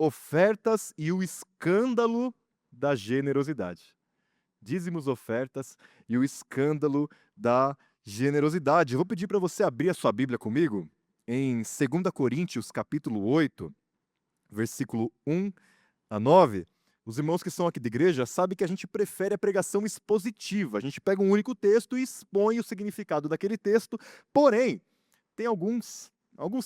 ofertas e o escândalo da generosidade. Dízimos, ofertas e o escândalo da generosidade. Eu vou pedir para você abrir a sua Bíblia comigo em 2 Coríntios, capítulo 8, versículo 1 a 9. Os irmãos que são aqui da igreja sabem que a gente prefere a pregação expositiva. A gente pega um único texto e expõe o significado daquele texto. Porém, tem alguns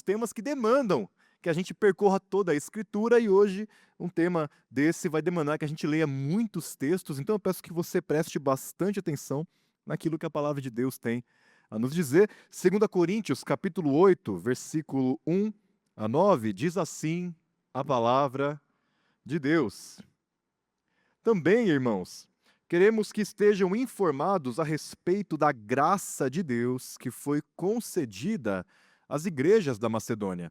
temas que demandam que a gente percorra toda a escritura, e hoje um tema desse vai demandar que a gente leia muitos textos. Então eu peço que você preste bastante atenção naquilo que a palavra de Deus tem a nos dizer. 2 Coríntios, capítulo 8, versículo 1 a 9, diz assim a palavra de Deus. Também, irmãos, queremos que estejam informados a respeito da graça de Deus que foi concedida às igrejas da Macedônia,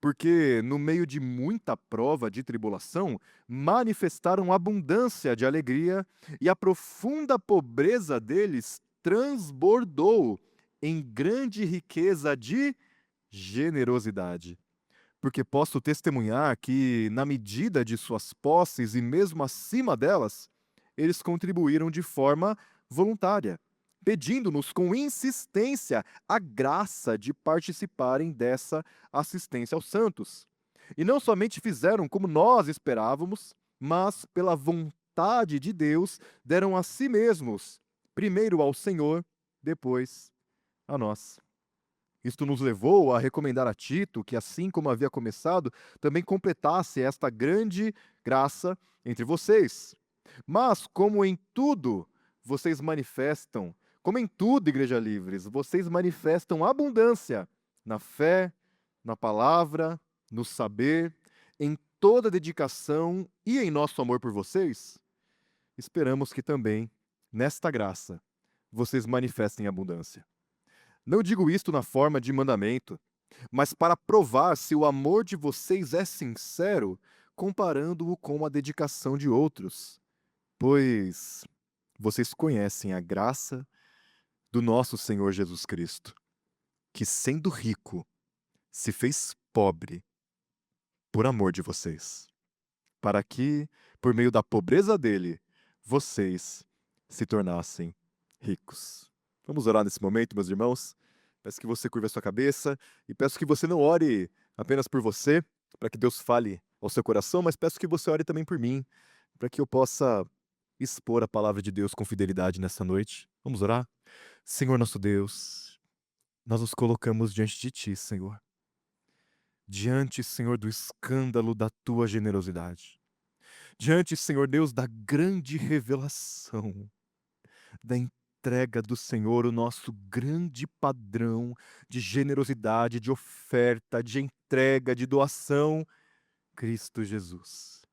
porque, no meio de muita prova de tribulação, manifestaram abundância de alegria, e a profunda pobreza deles transbordou em grande riqueza de generosidade. Porque posso testemunhar que, na medida de suas posses e mesmo acima delas, eles contribuíram de forma voluntária, pedindo-nos com insistência a graça de participarem dessa assistência aos santos. E não somente fizeram como nós esperávamos, mas, pela vontade de Deus, deram a si mesmos, primeiro ao Senhor, depois a nós. Isto nos levou a recomendar a Tito que, assim como havia começado, também completasse esta grande graça entre vocês. Mas, como em tudo, Igreja Livres, vocês manifestam abundância na fé, na palavra, no saber, em toda dedicação e em nosso amor por vocês, esperamos que também, nesta graça, vocês manifestem abundância. Não digo isto na forma de mandamento, mas para provar se o amor de vocês é sincero, comparando-o com a dedicação de outros. Pois vocês conhecem a graça do nosso Senhor Jesus Cristo, que, sendo rico, se fez pobre por amor de vocês, para que, por meio da pobreza dele, vocês se tornassem ricos. Vamos orar nesse momento, meus irmãos? Peço que você curva a sua cabeça e peço que você não ore apenas por você, para que Deus fale ao seu coração, mas peço que você ore também por mim, para que eu possa expor a palavra de Deus com fidelidade nessa noite. Vamos orar? Senhor nosso Deus, nós nos colocamos diante de Ti, Senhor. Diante, Senhor, do escândalo da Tua generosidade. Diante, Senhor Deus, da grande revelação, da entrega do Senhor, o nosso grande padrão de generosidade, de oferta, de entrega, de doação, Cristo Jesus.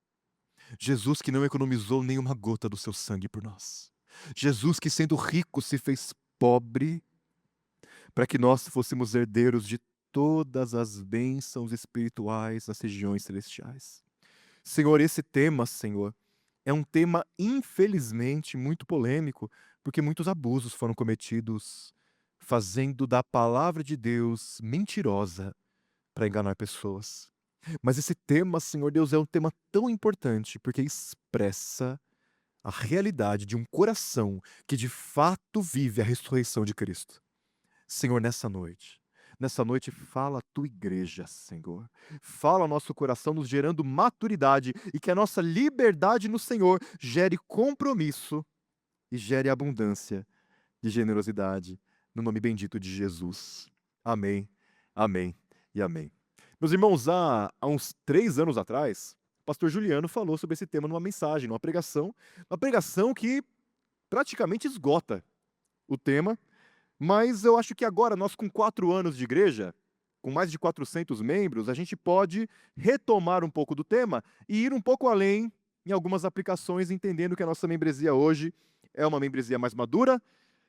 Jesus que não economizou nenhuma gota do seu sangue por nós. Jesus que, sendo rico, se fez pobre para que nós fôssemos herdeiros de todas as bênçãos espirituais nas regiões celestiais. Senhor, esse tema, Senhor, é um tema, infelizmente, muito polêmico, porque muitos abusos foram cometidos fazendo da palavra de Deus mentirosa para enganar pessoas. Mas esse tema, Senhor Deus, é um tema tão importante porque expressa a realidade de um coração que de fato vive a ressurreição de Cristo. Senhor, nessa noite fala a tua igreja, Senhor. Fala ao nosso coração, nos gerando maturidade, e que a nossa liberdade no Senhor gere compromisso e gere abundância de generosidade, no nome bendito de Jesus. Amém, amém e amém. Meus irmãos, há uns 3 anos atrás, o pastor Juliano falou sobre esse tema numa mensagem, numa pregação que praticamente esgota o tema. Mas eu acho que agora, nós com 4 anos de igreja, com mais de 400 membros, a gente pode retomar um pouco do tema e ir um pouco além em algumas aplicações, entendendo que a nossa membresia hoje é uma membresia mais madura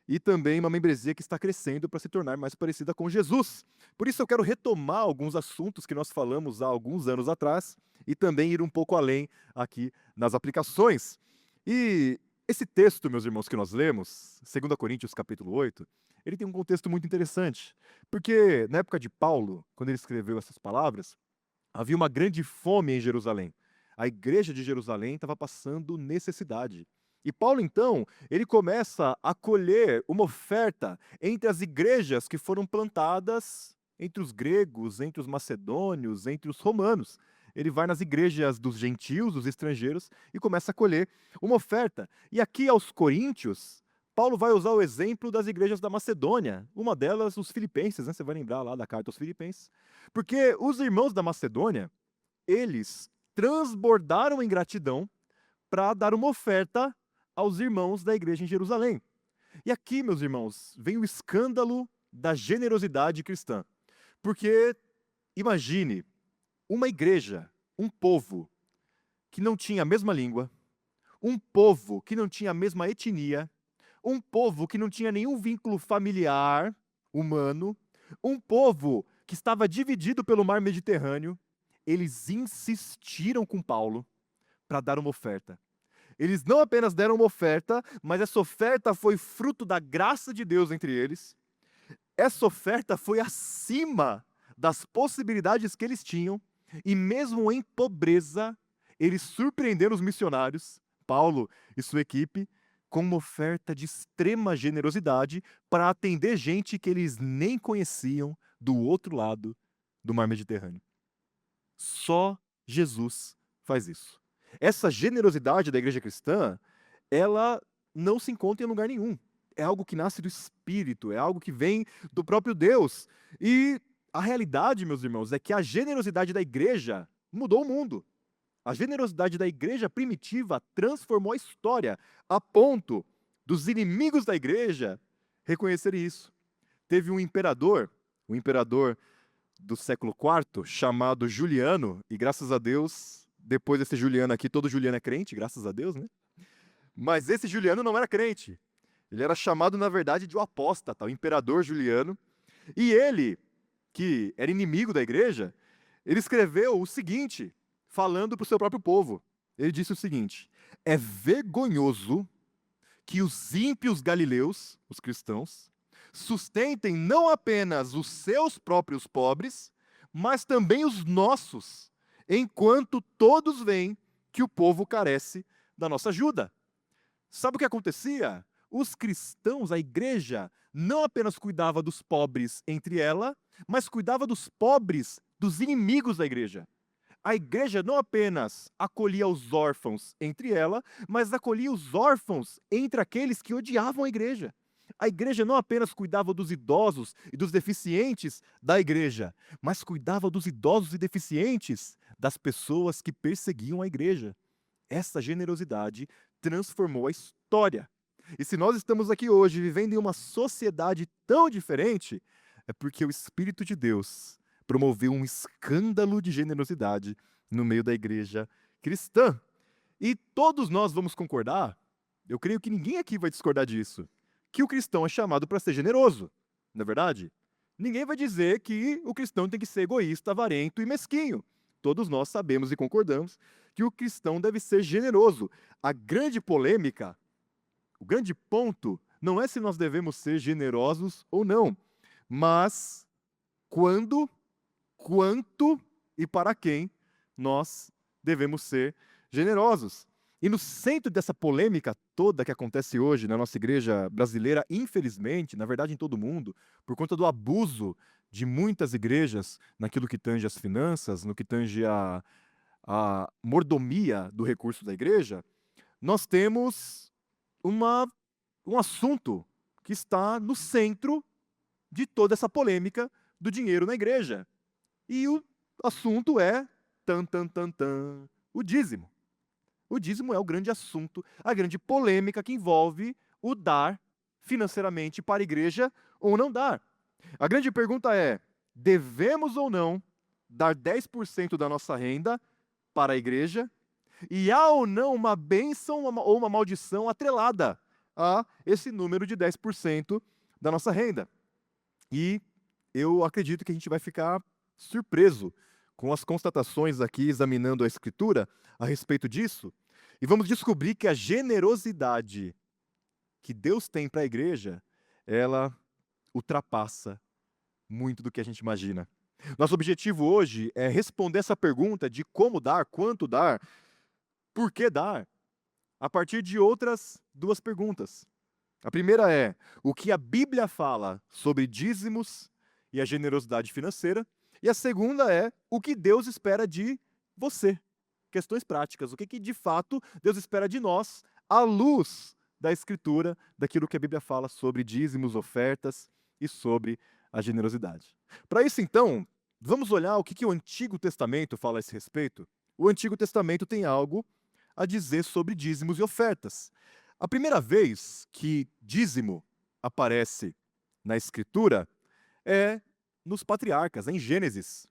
e também uma membresia que está crescendo para se tornar mais parecida com Jesus. Por isso eu quero retomar alguns assuntos que nós falamos há alguns anos atrás e também ir um pouco além aqui nas aplicações. E esse texto, meus irmãos, que nós lemos, 2 Coríntios capítulo 8, ele tem um contexto muito interessante, porque na época de Paulo, quando ele escreveu essas palavras, Havia uma grande fome em Jerusalém. A igreja de Jerusalém estava passando necessidade. E Paulo, então, ele começa a colher uma oferta entre as igrejas que foram plantadas entre os gregos, entre os macedônios, entre os romanos. Ele vai nas igrejas dos gentios, dos estrangeiros, e começa a colher uma oferta. E aqui aos coríntios, Paulo vai usar o exemplo das igrejas da Macedônia. Uma delas, os filipenses, né? Você vai lembrar lá da carta aos filipenses. Porque os irmãos da Macedônia, eles transbordaram em gratidão para dar uma oferta aos irmãos da igreja em Jerusalém. E aqui, meus irmãos, vem o escândalo da generosidade cristã. Porque imagine uma igreja, um povo que não tinha a mesma língua, um povo que não tinha a mesma etnia, um povo que não tinha nenhum vínculo familiar humano, um povo que estava dividido pelo mar Mediterrâneo. Eles insistiram com Paulo para dar uma oferta. Eles não apenas deram uma oferta, mas essa oferta foi fruto da graça de Deus entre eles. Essa oferta foi acima das possibilidades que eles tinham, e mesmo em pobreza, eles surpreenderam os missionários, Paulo e sua equipe, com uma oferta de extrema generosidade para atender gente que eles nem conheciam do outro lado do mar Mediterrâneo. Só Jesus faz isso. Essa generosidade da igreja cristã, ela não se encontra em lugar nenhum. É algo que nasce do Espírito, é algo que vem do próprio Deus. E a realidade, meus irmãos, é que a generosidade da igreja mudou o mundo. A generosidade da igreja primitiva transformou a história, a ponto dos inimigos da igreja reconhecerem isso. Teve um imperador, o imperador do século IV, chamado Juliano, e graças a Deus, depois desse Juliano aqui, todo Juliano é crente, graças a Deus, né? Mas esse Juliano não era crente. Ele era chamado, na verdade, de um apóstata, o imperador Juliano. E ele, que era inimigo da igreja, ele escreveu o seguinte, falando para o seu próprio povo. Ele disse o seguinte: é vergonhoso que os ímpios galileus, os cristãos, sustentem não apenas os seus próprios pobres, mas também os nossos, enquanto todos veem que o povo carece da nossa ajuda. Sabe o que acontecia? Os cristãos, a igreja, não apenas cuidava dos pobres entre ela, mas cuidava dos pobres dos inimigos da igreja. A igreja não apenas acolhia os órfãos entre ela, mas acolhia os órfãos entre aqueles que odiavam a igreja. A igreja não apenas cuidava dos idosos e dos deficientes da igreja, mas cuidava dos idosos e deficientes das pessoas que perseguiam a igreja. Essa generosidade transformou a história. E se nós estamos aqui hoje vivendo em uma sociedade tão diferente, é porque o Espírito de Deus promoveu um escândalo de generosidade no meio da igreja cristã. E todos nós vamos concordar, eu creio que ninguém aqui vai discordar disso, que o cristão é chamado para ser generoso, não é verdade? Ninguém vai dizer que o cristão tem que ser egoísta, avarento e mesquinho. Todos nós sabemos e concordamos que o cristão deve ser generoso. A grande polêmica, o grande ponto, não é se nós devemos ser generosos ou não, mas quando, quanto e para quem nós devemos ser generosos. E no centro dessa polêmica toda que acontece hoje na nossa igreja brasileira, infelizmente, na verdade em todo o mundo, por conta do abuso de muitas igrejas naquilo que tange as finanças, no que tange a mordomia do recurso da igreja, nós temos um assunto que está no centro de toda essa polêmica do dinheiro na igreja. E o assunto é o dízimo. O dízimo é o grande assunto, a grande polêmica que envolve o dar financeiramente para a igreja ou não dar. A grande pergunta é: devemos ou não dar 10% da nossa renda para a igreja? E há ou não uma bênção ou uma maldição atrelada a esse número de 10% da nossa renda? E eu acredito que a gente vai ficar surpreso com as constatações aqui, examinando a Escritura a respeito disso, e vamos descobrir que a generosidade que Deus tem para a igreja, ela ultrapassa muito do que a gente imagina. Nosso objetivo hoje é responder essa pergunta de como dar, quanto dar, por que dar, a partir de outras duas perguntas. A primeira é: o que a Bíblia fala sobre dízimos e a generosidade financeira? E a segunda é: o que Deus espera de você? Questões práticas. O que de fato Deus espera de nós à luz da Escritura, daquilo que a Bíblia fala sobre dízimos, ofertas e sobre a generosidade. Para isso, então, vamos olhar o que o Antigo Testamento fala a esse respeito. O Antigo Testamento tem algo a dizer sobre dízimos e ofertas. A primeira vez que dízimo aparece na Escritura é nos patriarcas, em Gênesis.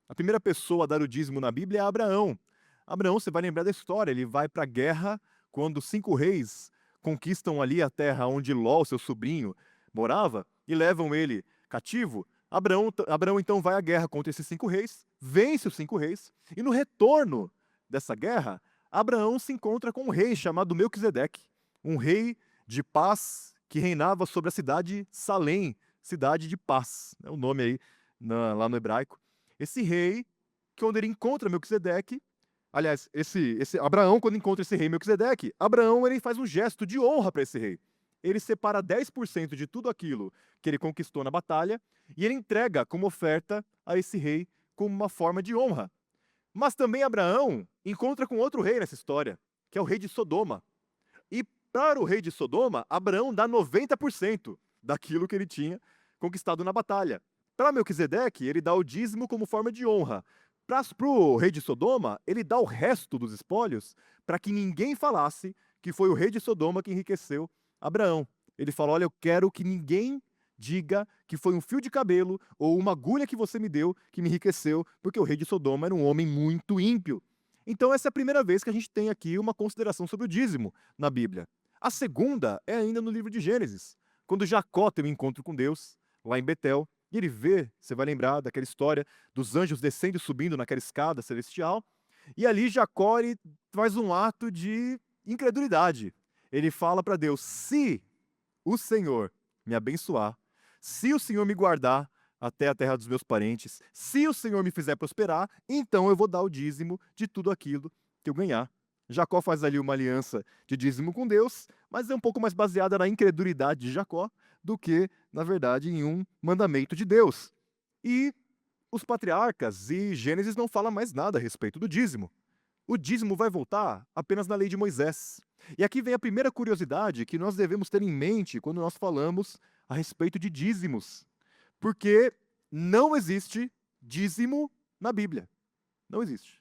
A primeira pessoa a dar o dízimo na Bíblia é Abraão. Abraão, você vai lembrar da história, ele vai para a guerra quando 5 reis conquistam ali a terra onde Ló, seu sobrinho, morava, e levam ele cativo. Abraão então vai à guerra contra esses 5 reis, vence os 5 reis, e no retorno dessa guerra, Abraão se encontra com um rei chamado Melquisedeque, um rei de paz que reinava sobre a cidade Salém, cidade de paz, é o nome aí lá no hebraico. Esse rei, que quando ele encontra Melquisedeque, aliás, esse Abraão, quando encontra esse rei Melquisedeque, Abraão ele faz um gesto de honra para esse rei. Ele separa 10% de tudo aquilo que ele conquistou na batalha e ele entrega como oferta a esse rei como uma forma de honra. Mas também Abraão encontra com outro rei nessa história, que é o rei de Sodoma. E para o rei de Sodoma, Abraão dá 90% daquilo que ele tinha conquistado na batalha. Para Melquisedeque, ele dá o dízimo como forma de honra. Para o rei de Sodoma, ele dá o resto dos espólios para que ninguém falasse que foi o rei de Sodoma que enriqueceu Abraão. Ele fala: olha, eu quero que ninguém diga que foi um fio de cabelo ou uma agulha que você me deu que me enriqueceu, porque o rei de Sodoma era um homem muito ímpio. Então essa é a primeira vez que a gente tem aqui uma consideração sobre o dízimo na Bíblia. A segunda é ainda no livro de Gênesis, quando Jacó tem um encontro com Deus, lá em Betel, e ele vê, você vai lembrar daquela história dos anjos descendo e subindo naquela escada celestial, e ali Jacó faz um ato de incredulidade. Ele fala para Deus: se o Senhor me abençoar, se o Senhor me guardar até a terra dos meus parentes, se o Senhor me fizer prosperar, então eu vou dar o dízimo de tudo aquilo que eu ganhar. Jacó faz ali uma aliança de dízimo com Deus, mas é um pouco mais baseada na incredulidade de Jacó do que, na verdade, em um mandamento de Deus. E os patriarcas e Gênesis não falam mais nada a respeito do dízimo. O dízimo vai voltar apenas na lei de Moisés. E aqui vem a primeira curiosidade que nós devemos ter em mente quando nós falamos a respeito de dízimos. Porque não existe dízimo na Bíblia. Não existe.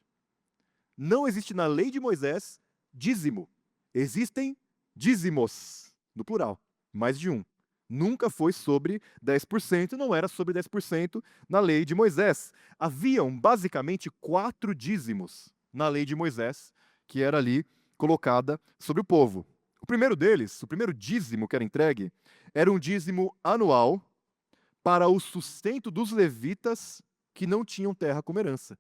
Não existe na lei de Moisés dízimo. Existem dízimos, no plural, mais de um. Nunca foi sobre 10%, não era sobre 10% na lei de Moisés. Haviam basicamente 4 dízimos na lei de Moisés, que era ali colocada sobre o povo. O primeiro deles, o primeiro dízimo que era entregue, era um dízimo anual para o sustento dos levitas que não tinham terra como herança.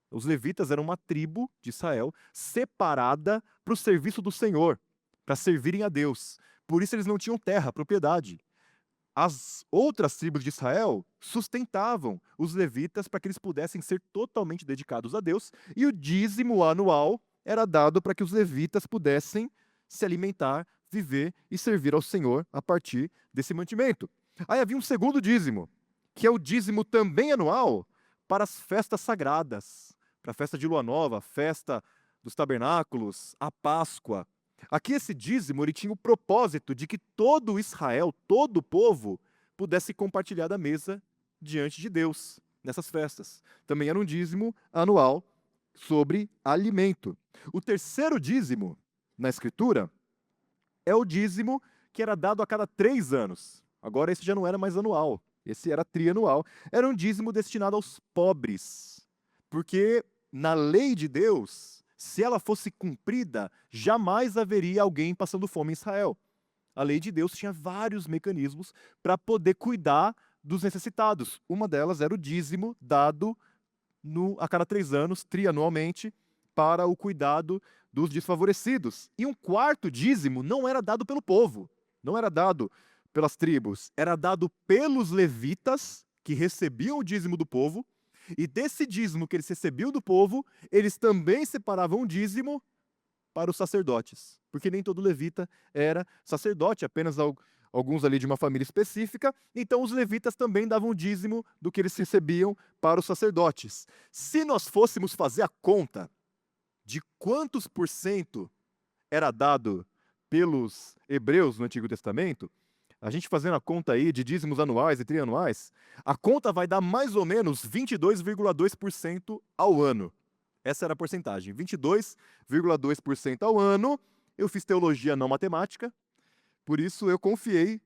Os levitas eram uma tribo de Israel separada para o serviço do Senhor, para servirem a Deus. Por isso eles não tinham terra, propriedade. As outras tribos de Israel sustentavam os levitas para que eles pudessem ser totalmente dedicados a Deus, e o dízimo anual era dado para que os levitas pudessem se alimentar, viver e servir ao Senhor a partir desse mantimento. Aí havia um segundo dízimo, que é o dízimo também anual para as festas sagradas, para a festa de Lua Nova, a festa dos tabernáculos, a Páscoa. Aqui esse dízimo ele tinha o propósito de que todo Israel, todo o povo, pudesse compartilhar da mesa diante de Deus nessas festas. Também era um dízimo anual sobre alimento. O terceiro dízimo na Escritura é o dízimo que era dado a cada 3 anos. Agora esse já não era mais anual, esse era trianual. Era um dízimo destinado aos pobres, porque na lei de Deus, se ela fosse cumprida, jamais haveria alguém passando fome em Israel. A lei de Deus tinha vários mecanismos para poder cuidar dos necessitados. Uma delas era o dízimo dado a cada 3 anos, trianualmente, para o cuidado dos desfavorecidos. E um quarto dízimo não era dado pelo povo, não era dado pelas tribos, era dado pelos levitas, que recebiam o dízimo do povo, E desse dízimo que eles recebiam do povo, eles também separavam um dízimo para os sacerdotes, porque nem todo levita era sacerdote, apenas alguns ali de uma família específica, então os levitas também davam dízimo do que eles recebiam para os sacerdotes. Se nós fôssemos fazer a conta de quantos por cento era dado pelos hebreus no Antigo Testamento, a gente fazendo a conta aí de dízimos anuais e trianuais, a conta vai dar mais ou menos 22,2% ao ano. Essa era a porcentagem, 22,2% ao ano. Eu fiz teologia não matemática, por isso eu confiei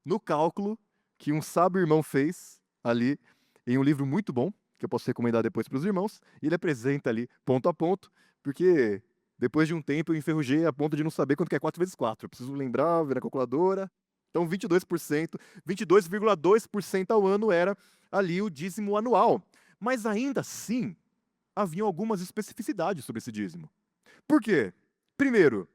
no cálculo que um sábio irmão fez ali em um livro muito bom, que eu posso recomendar depois para os irmãos, e ele apresenta ali ponto a ponto, porque depois de um tempo eu enferrujei a ponto de não saber quanto que é 4 vezes 4. Eu preciso lembrar, ver na calculadora. Então 22%, 22,2% ao ano era ali o dízimo anual. Mas ainda assim, haviam algumas especificidades sobre esse dízimo. Por quê? Primeiro,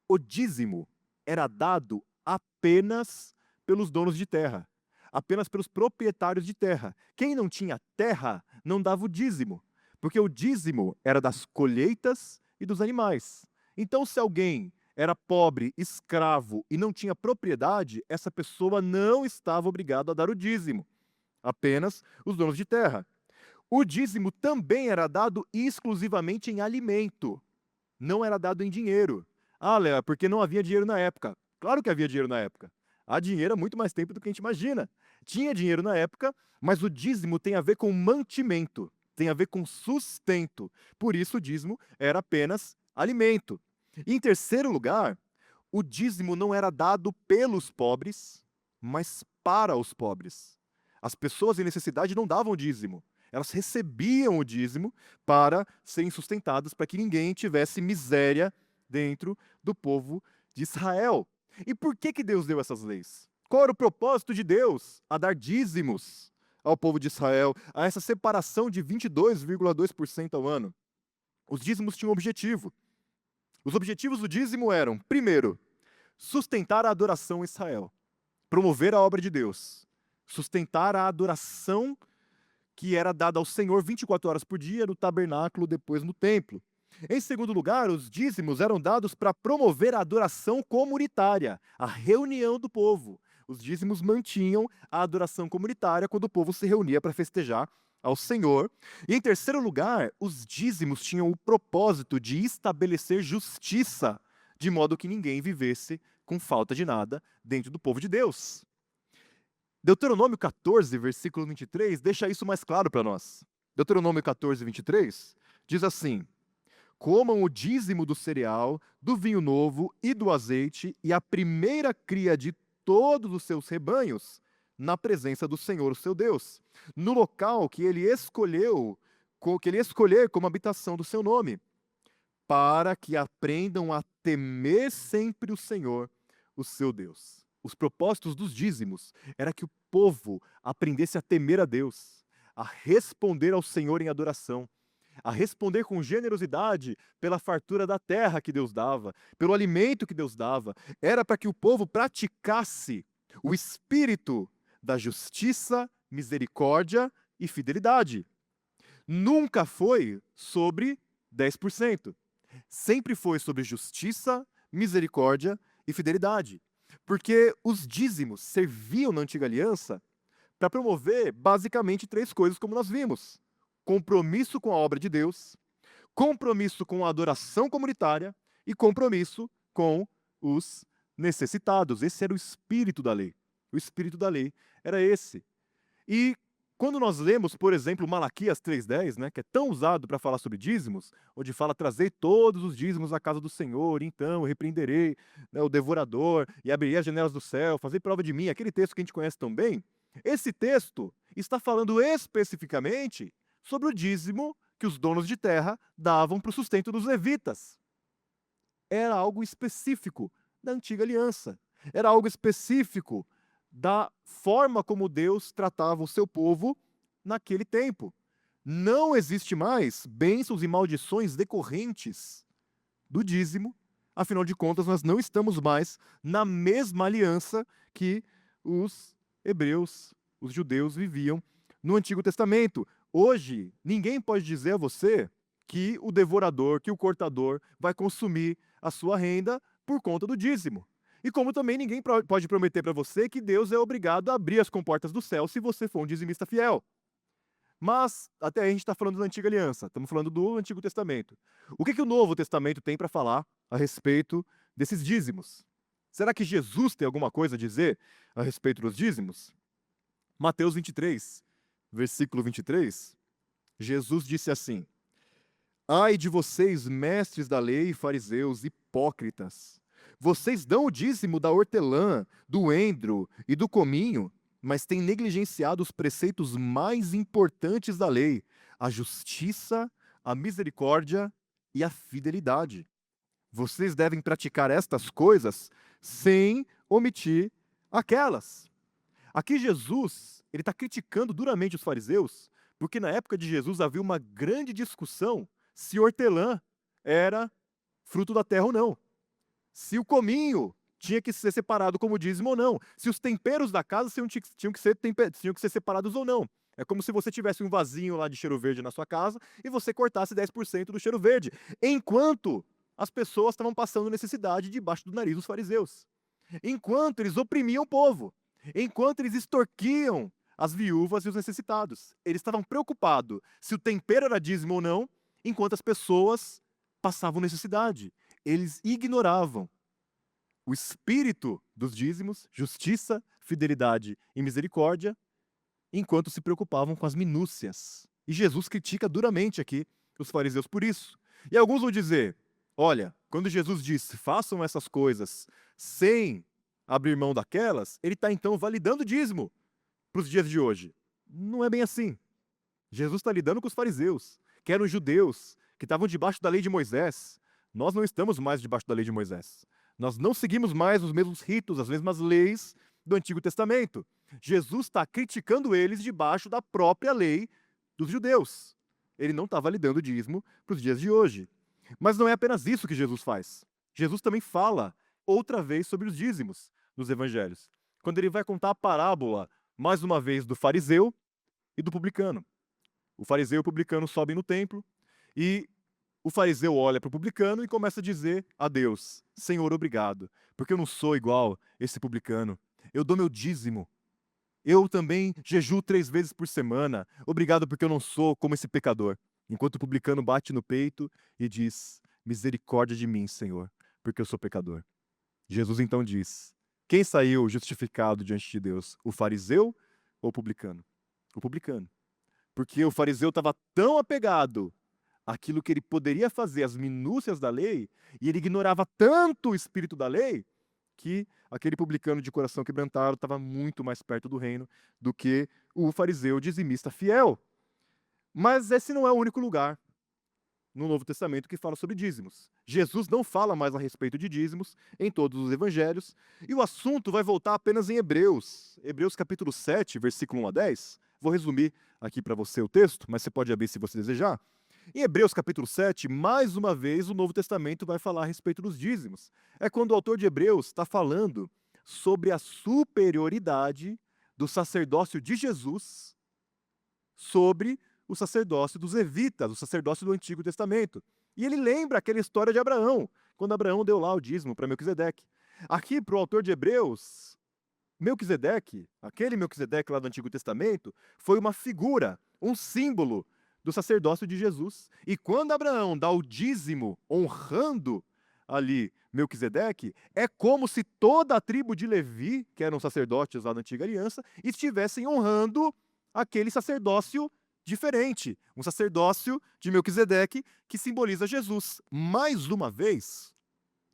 o dízimo era dado apenas pelos donos de terra, apenas pelos proprietários de terra. Quem não tinha terra não dava o dízimo, porque o dízimo era das colheitas e dos animais. Então, se alguém era pobre, escravo e não tinha propriedade, essa pessoa não estava obrigada a dar o dízimo, apenas os donos de terra. O dízimo também era dado exclusivamente em alimento, não era dado em dinheiro. Ah, Léo, porque não havia dinheiro na época. Claro que havia dinheiro na época. Há dinheiro há muito mais tempo do que a gente imagina. Tinha dinheiro na época, mas o dízimo tem a ver com mantimento, tem a ver com sustento. Por isso o dízimo era apenas alimento. E em terceiro lugar, o dízimo não era dado pelos pobres, mas para os pobres. As pessoas em necessidade não davam dízimo. Elas recebiam o dízimo para serem sustentadas, para que ninguém tivesse miséria dentro do povo de Israel. E por que Deus deu essas leis? Qual era o propósito de Deus a dar dízimos ao povo de Israel, a essa separação de 22,2% ao ano? Os dízimos tinham um objetivo. Os objetivos do dízimo eram, primeiro, sustentar a adoração em Israel, promover a obra de Deus, sustentar a adoração que era dada ao Senhor 24 horas por dia no tabernáculo, depois no templo. Em segundo lugar, os dízimos eram dados para promover a adoração comunitária, a reunião do povo. Os dízimos mantinham a adoração comunitária quando o povo se reunia para festejar ao Senhor. E em terceiro lugar, os dízimos tinham o propósito de estabelecer justiça, de modo que ninguém vivesse com falta de nada dentro do povo de Deus. Deuteronômio 14, versículo 23, deixa isso mais claro para nós. Deuteronômio 14, 23, diz assim: comam o dízimo do cereal, do vinho novo e do azeite, e a primeira cria de todos os seus rebanhos, na presença do Senhor, o seu Deus, no local que ele escolher como habitação do seu nome, para que aprendam a temer sempre o Senhor, o seu Deus. Os propósitos dos dízimos era que o povo aprendesse a temer a Deus, a responder ao Senhor em adoração, a responder com generosidade pela fartura da terra que Deus dava, pelo alimento que Deus dava. Era para que o povo praticasse o espírito da justiça, misericórdia e fidelidade. Nunca foi sobre 10%. Sempre foi sobre justiça, misericórdia e fidelidade. Porque os dízimos serviam na antiga aliança para promover basicamente 3 coisas, como nós vimos: compromisso com a obra de Deus, compromisso com a adoração comunitária e compromisso com os necessitados. Esse era o espírito da lei. O espírito da lei era esse. E quando nós lemos, por exemplo, Malaquias 3,10, né, que é tão usado para falar sobre dízimos, onde fala: trazei todos os dízimos à casa do Senhor, então eu repreenderei, né, o devorador e abrirei as janelas do céu, fazei prova de mim, aquele texto que a gente conhece tão bem. Esse texto está falando especificamente sobre o dízimo que os donos de terra davam para o sustento dos levitas. Era algo específico da antiga aliança. Era algo específico da forma como Deus tratava o seu povo naquele tempo. Não existe mais bênçãos e maldições decorrentes do dízimo. Afinal de contas, nós não estamos mais na mesma aliança que os hebreus, os judeus, viviam no Antigo Testamento. Hoje, ninguém pode dizer a você que o devorador, que o cortador vai consumir a sua renda por conta do dízimo. E como também ninguém pode prometer para você que Deus é obrigado a abrir as comportas do céu se você for um dizimista fiel. Mas até aí a gente está falando da Antiga Aliança, estamos falando do Antigo Testamento. O que o Novo Testamento tem para falar a respeito desses dízimos? Será que Jesus tem alguma coisa a dizer a respeito dos dízimos? Mateus 23, versículo 23, Jesus disse assim: Ai de vocês, mestres da lei e fariseus, hipócritas! Vocês dão o dízimo da hortelã, do endro e do cominho, mas têm negligenciado os preceitos mais importantes da lei: a justiça, a misericórdia e a fidelidade. Vocês devem praticar estas coisas sem omitir aquelas. Aqui Jesus, ele está criticando duramente os fariseus, porque na época de Jesus havia uma grande discussão se hortelã era fruto da terra ou não. Se o cominho tinha que ser separado como dízimo ou não. Se os temperos da casa tinham que ser separados ou não. É como se você tivesse um vasinho lá de cheiro verde na sua casa e você cortasse 10% do cheiro verde, enquanto as pessoas estavam passando necessidade debaixo do nariz dos fariseus. Enquanto eles oprimiam o povo. Enquanto eles extorquiam as viúvas e os necessitados. Eles estavam preocupados se o tempero era dízimo ou não, enquanto as pessoas passavam necessidade. Eles ignoravam o espírito dos dízimos, justiça, fidelidade e misericórdia, enquanto se preocupavam com as minúcias. E Jesus critica duramente aqui os fariseus por isso. E alguns vão dizer, olha, quando Jesus disse, façam essas coisas sem abrir mão daquelas, ele está então validando o dízimo para os dias de hoje. Não é bem assim. Jesus está lidando com os fariseus, que eram judeus, que estavam debaixo da lei de Moisés. Nós não estamos mais debaixo da lei de Moisés. Nós não seguimos mais os mesmos ritos, as mesmas leis do Antigo Testamento. Jesus está criticando eles debaixo da própria lei dos judeus. Ele não está validando o dízimo para os dias de hoje. Mas não é apenas isso que Jesus faz. Jesus também fala outra vez sobre os dízimos nos evangelhos. Quando ele vai contar a parábola, mais uma vez, do fariseu e do publicano. O fariseu e o publicano sobem no templo e o fariseu olha para o publicano e começa a dizer a Deus, Senhor, obrigado, porque eu não sou igual esse publicano. Eu dou meu dízimo. Eu também jejuo 3 vezes por semana. Obrigado porque eu não sou como esse pecador. Enquanto o publicano bate no peito e diz, misericórdia de mim, Senhor, porque eu sou pecador. Jesus então diz, quem saiu justificado diante de Deus? O fariseu ou o publicano? O publicano. Porque o fariseu estava tão apegado àquilo que ele poderia fazer, as minúcias da lei, e ele ignorava tanto o espírito da lei, que aquele publicano de coração quebrantado estava muito mais perto do reino do que o fariseu dizimista fiel. Mas esse não é o único lugar no Novo Testamento que fala sobre dízimos. Jesus não fala mais a respeito de dízimos em todos os evangelhos, e o assunto vai voltar apenas em Hebreus. Hebreus capítulo 7, versículo 1 a 10. Vou resumir aqui para você o texto, mas você pode abrir se você desejar. Em Hebreus capítulo 7, mais uma vez, o Novo Testamento vai falar a respeito dos dízimos. É quando o autor de Hebreus está falando sobre a superioridade do sacerdócio de Jesus sobre o sacerdócio dos levitas, o sacerdócio do Antigo Testamento. E ele lembra aquela história de Abraão, quando Abraão deu lá o dízimo para Melquisedeque. Aqui, para o autor de Hebreus, Melquisedeque, aquele Melquisedeque lá do Antigo Testamento, foi uma figura, um símbolo do sacerdócio de Jesus. E quando Abraão dá o dízimo honrando ali Melquisedeque, é como se toda a tribo de Levi, que eram sacerdotes lá da Antiga Aliança, estivessem honrando aquele sacerdócio diferente, um sacerdócio de Melquisedeque que simboliza Jesus. Mais uma vez,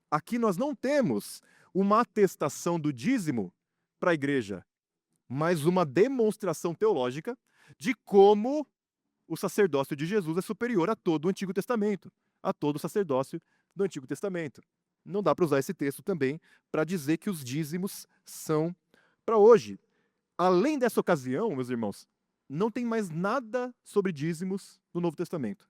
aqui nós não temos uma atestação do dízimo para a igreja, mas uma demonstração teológica de como o sacerdócio de Jesus é superior a todo o Antigo Testamento, a todo o sacerdócio do Antigo Testamento. Não dá para usar esse texto também para dizer que os dízimos são para hoje. Além dessa ocasião, meus irmãos, não tem mais nada sobre dízimos no Novo Testamento.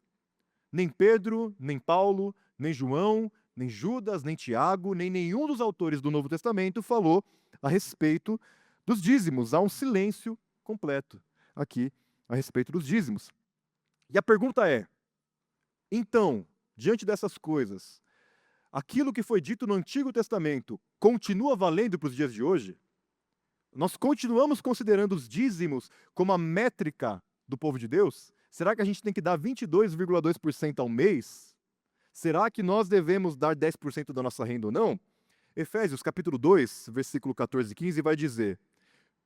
Nem Pedro, nem Paulo, nem João, nem Judas, nem Tiago, nem nenhum dos autores do Novo Testamento falou a respeito dos dízimos. Há um silêncio completo aqui a respeito dos dízimos. E a pergunta é: então, diante dessas coisas, aquilo que foi dito no Antigo Testamento continua valendo para os dias de hoje? Nós continuamos considerando os dízimos como a métrica do povo de Deus? Será que a gente tem que dar 22,2% ao mês? Será que nós devemos dar 10% da nossa renda ou não? Efésios capítulo 2, versículo 14 e 15 vai dizer: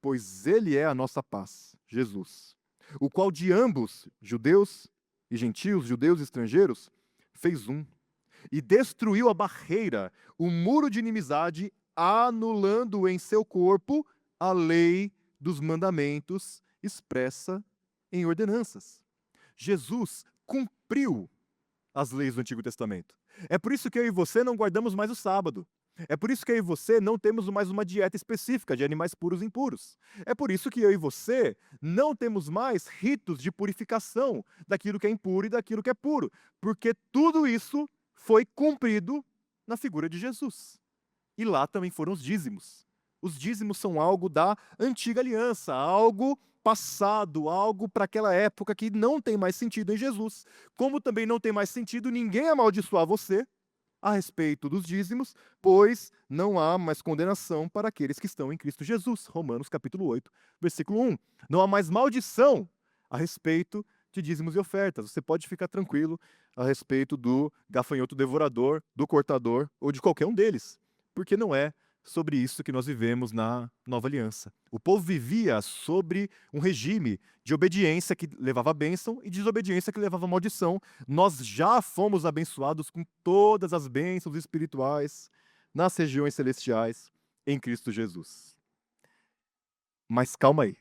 pois ele é a nossa paz, Jesus, o qual de ambos, judeus e gentios, judeus e estrangeiros, fez um, e destruiu a barreira, o muro de inimizade, anulando em seu corpo a lei dos mandamentos expressa em ordenanças. Jesus cumpriu as leis do Antigo Testamento. É por isso que eu e você não guardamos mais o sábado. É por isso que eu e você não temos mais uma dieta específica de animais puros e impuros. É por isso que eu e você não temos mais ritos de purificação daquilo que é impuro e daquilo que é puro. Porque tudo isso foi cumprido na figura de Jesus. E lá também foram os dízimos. Os dízimos são algo da antiga aliança, algo passado, algo para aquela época que não tem mais sentido em Jesus. Como também não tem mais sentido ninguém amaldiçoar você a respeito dos dízimos, pois não há mais condenação para aqueles que estão em Cristo Jesus. Romanos capítulo 8, versículo 1. Não há mais maldição a respeito de dízimos e ofertas. Você pode ficar tranquilo a respeito do gafanhoto devorador, do cortador ou de qualquer um deles, porque não é sobre isso que nós vivemos na Nova Aliança. O povo vivia sobre um regime de obediência que levava a bênção e desobediência que levava a maldição. Nós já fomos abençoados com todas as bênçãos espirituais nas regiões celestiais em Cristo Jesus. Mas calma aí.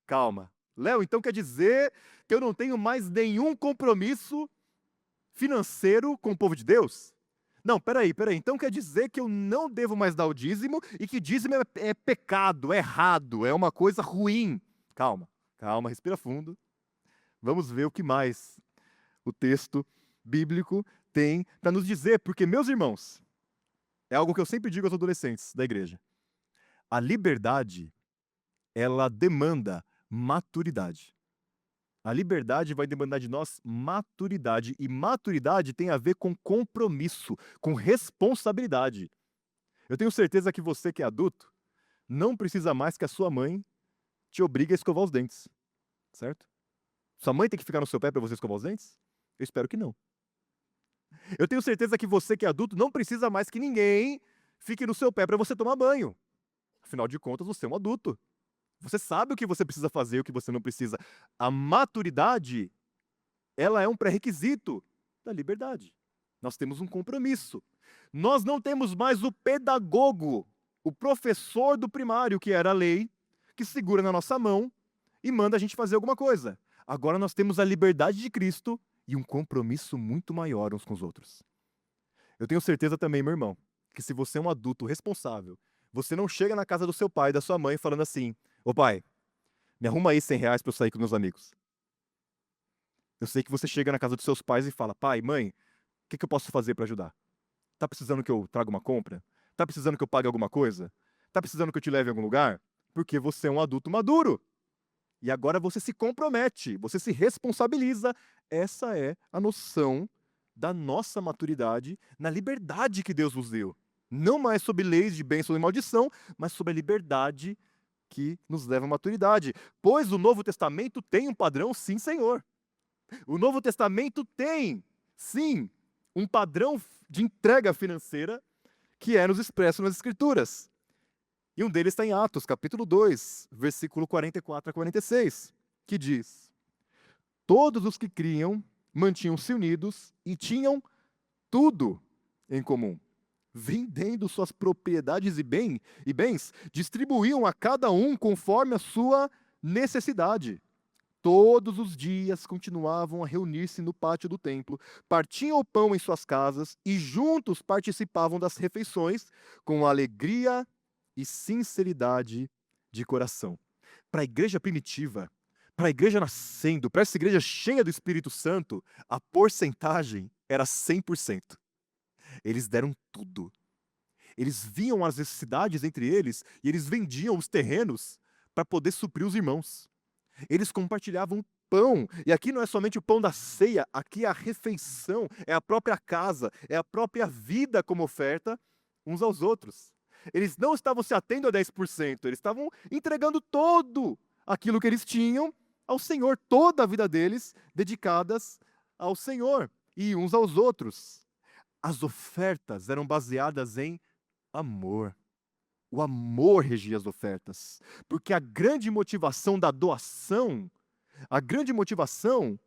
Calma. Léo, então quer dizer que eu não tenho mais nenhum compromisso financeiro com o povo de Deus? Não, peraí. Então quer dizer que eu não devo mais dar o dízimo e que dízimo é pecado, é errado, é uma coisa ruim. Calma, respira fundo. Vamos ver o que mais o texto bíblico tem para nos dizer, porque, meus irmãos, é algo que eu sempre digo aos adolescentes da igreja. A liberdade, ela demanda maturidade. A liberdade vai demandar de nós maturidade. E maturidade tem a ver com compromisso, com responsabilidade. Eu tenho certeza que você que é adulto não precisa mais que a sua mãe te obrigue a escovar os dentes. Certo? Sua mãe tem que ficar no seu pé para você escovar os dentes? Eu espero que não. Eu tenho certeza que você que é adulto não precisa mais que ninguém fique no seu pé para você tomar banho. Afinal de contas, você é um adulto. Você sabe o que você precisa fazer e o que você não precisa. A maturidade, ela é um pré-requisito da liberdade. Nós temos um compromisso. Nós não temos mais o pedagogo, o professor do primário, que era a lei, que segura na nossa mão e manda a gente fazer alguma coisa. Agora nós temos a liberdade de Cristo e um compromisso muito maior uns com os outros. Eu tenho certeza também, meu irmão, que se você é um adulto responsável, você não chega na casa do seu pai e da sua mãe falando assim: ô pai, me arruma aí R$ 100 para eu sair com meus amigos. Eu sei que você chega na casa dos seus pais e fala: pai, mãe, o que eu posso fazer para ajudar? Tá precisando que eu traga uma compra? Tá precisando que eu pague alguma coisa? Tá precisando que eu te leve a algum lugar? Porque você é um adulto maduro. E agora você se compromete, você se responsabiliza. Essa é a noção da nossa maturidade na liberdade que Deus nos deu. Não mais sob leis de bênção e maldição, mas sob a liberdade que nos leva à maturidade. Pois o Novo Testamento tem um padrão, sim, Senhor. O Novo Testamento tem, sim, um padrão de entrega financeira que é nos expresso nas Escrituras. E um deles está em Atos, capítulo 2, versículo 44 a 46, que diz: todos os que criam mantinham-se unidos e tinham tudo em comum. Vendendo suas propriedades e bens, distribuíam a cada um conforme a sua necessidade. Todos os dias continuavam a reunir-se no pátio do templo, partiam o pão em suas casas e juntos participavam das refeições com alegria e sinceridade de coração. Para a igreja primitiva, para a igreja nascendo, para essa igreja cheia do Espírito Santo, a porcentagem era 100%. Eles deram tudo. Eles viam as necessidades entre eles e eles vendiam os terrenos para poder suprir os irmãos. Eles compartilhavam pão, e aqui não é somente o pão da ceia, aqui é a refeição, é a própria casa, é a própria vida como oferta uns aos outros. Eles não estavam se atendo a 10%, eles estavam entregando todo aquilo que eles tinham ao Senhor, toda a vida deles dedicadas ao Senhor e uns aos outros. As ofertas eram baseadas em amor. O amor regia as ofertas, porque a grande motivação da doação, a grande motivação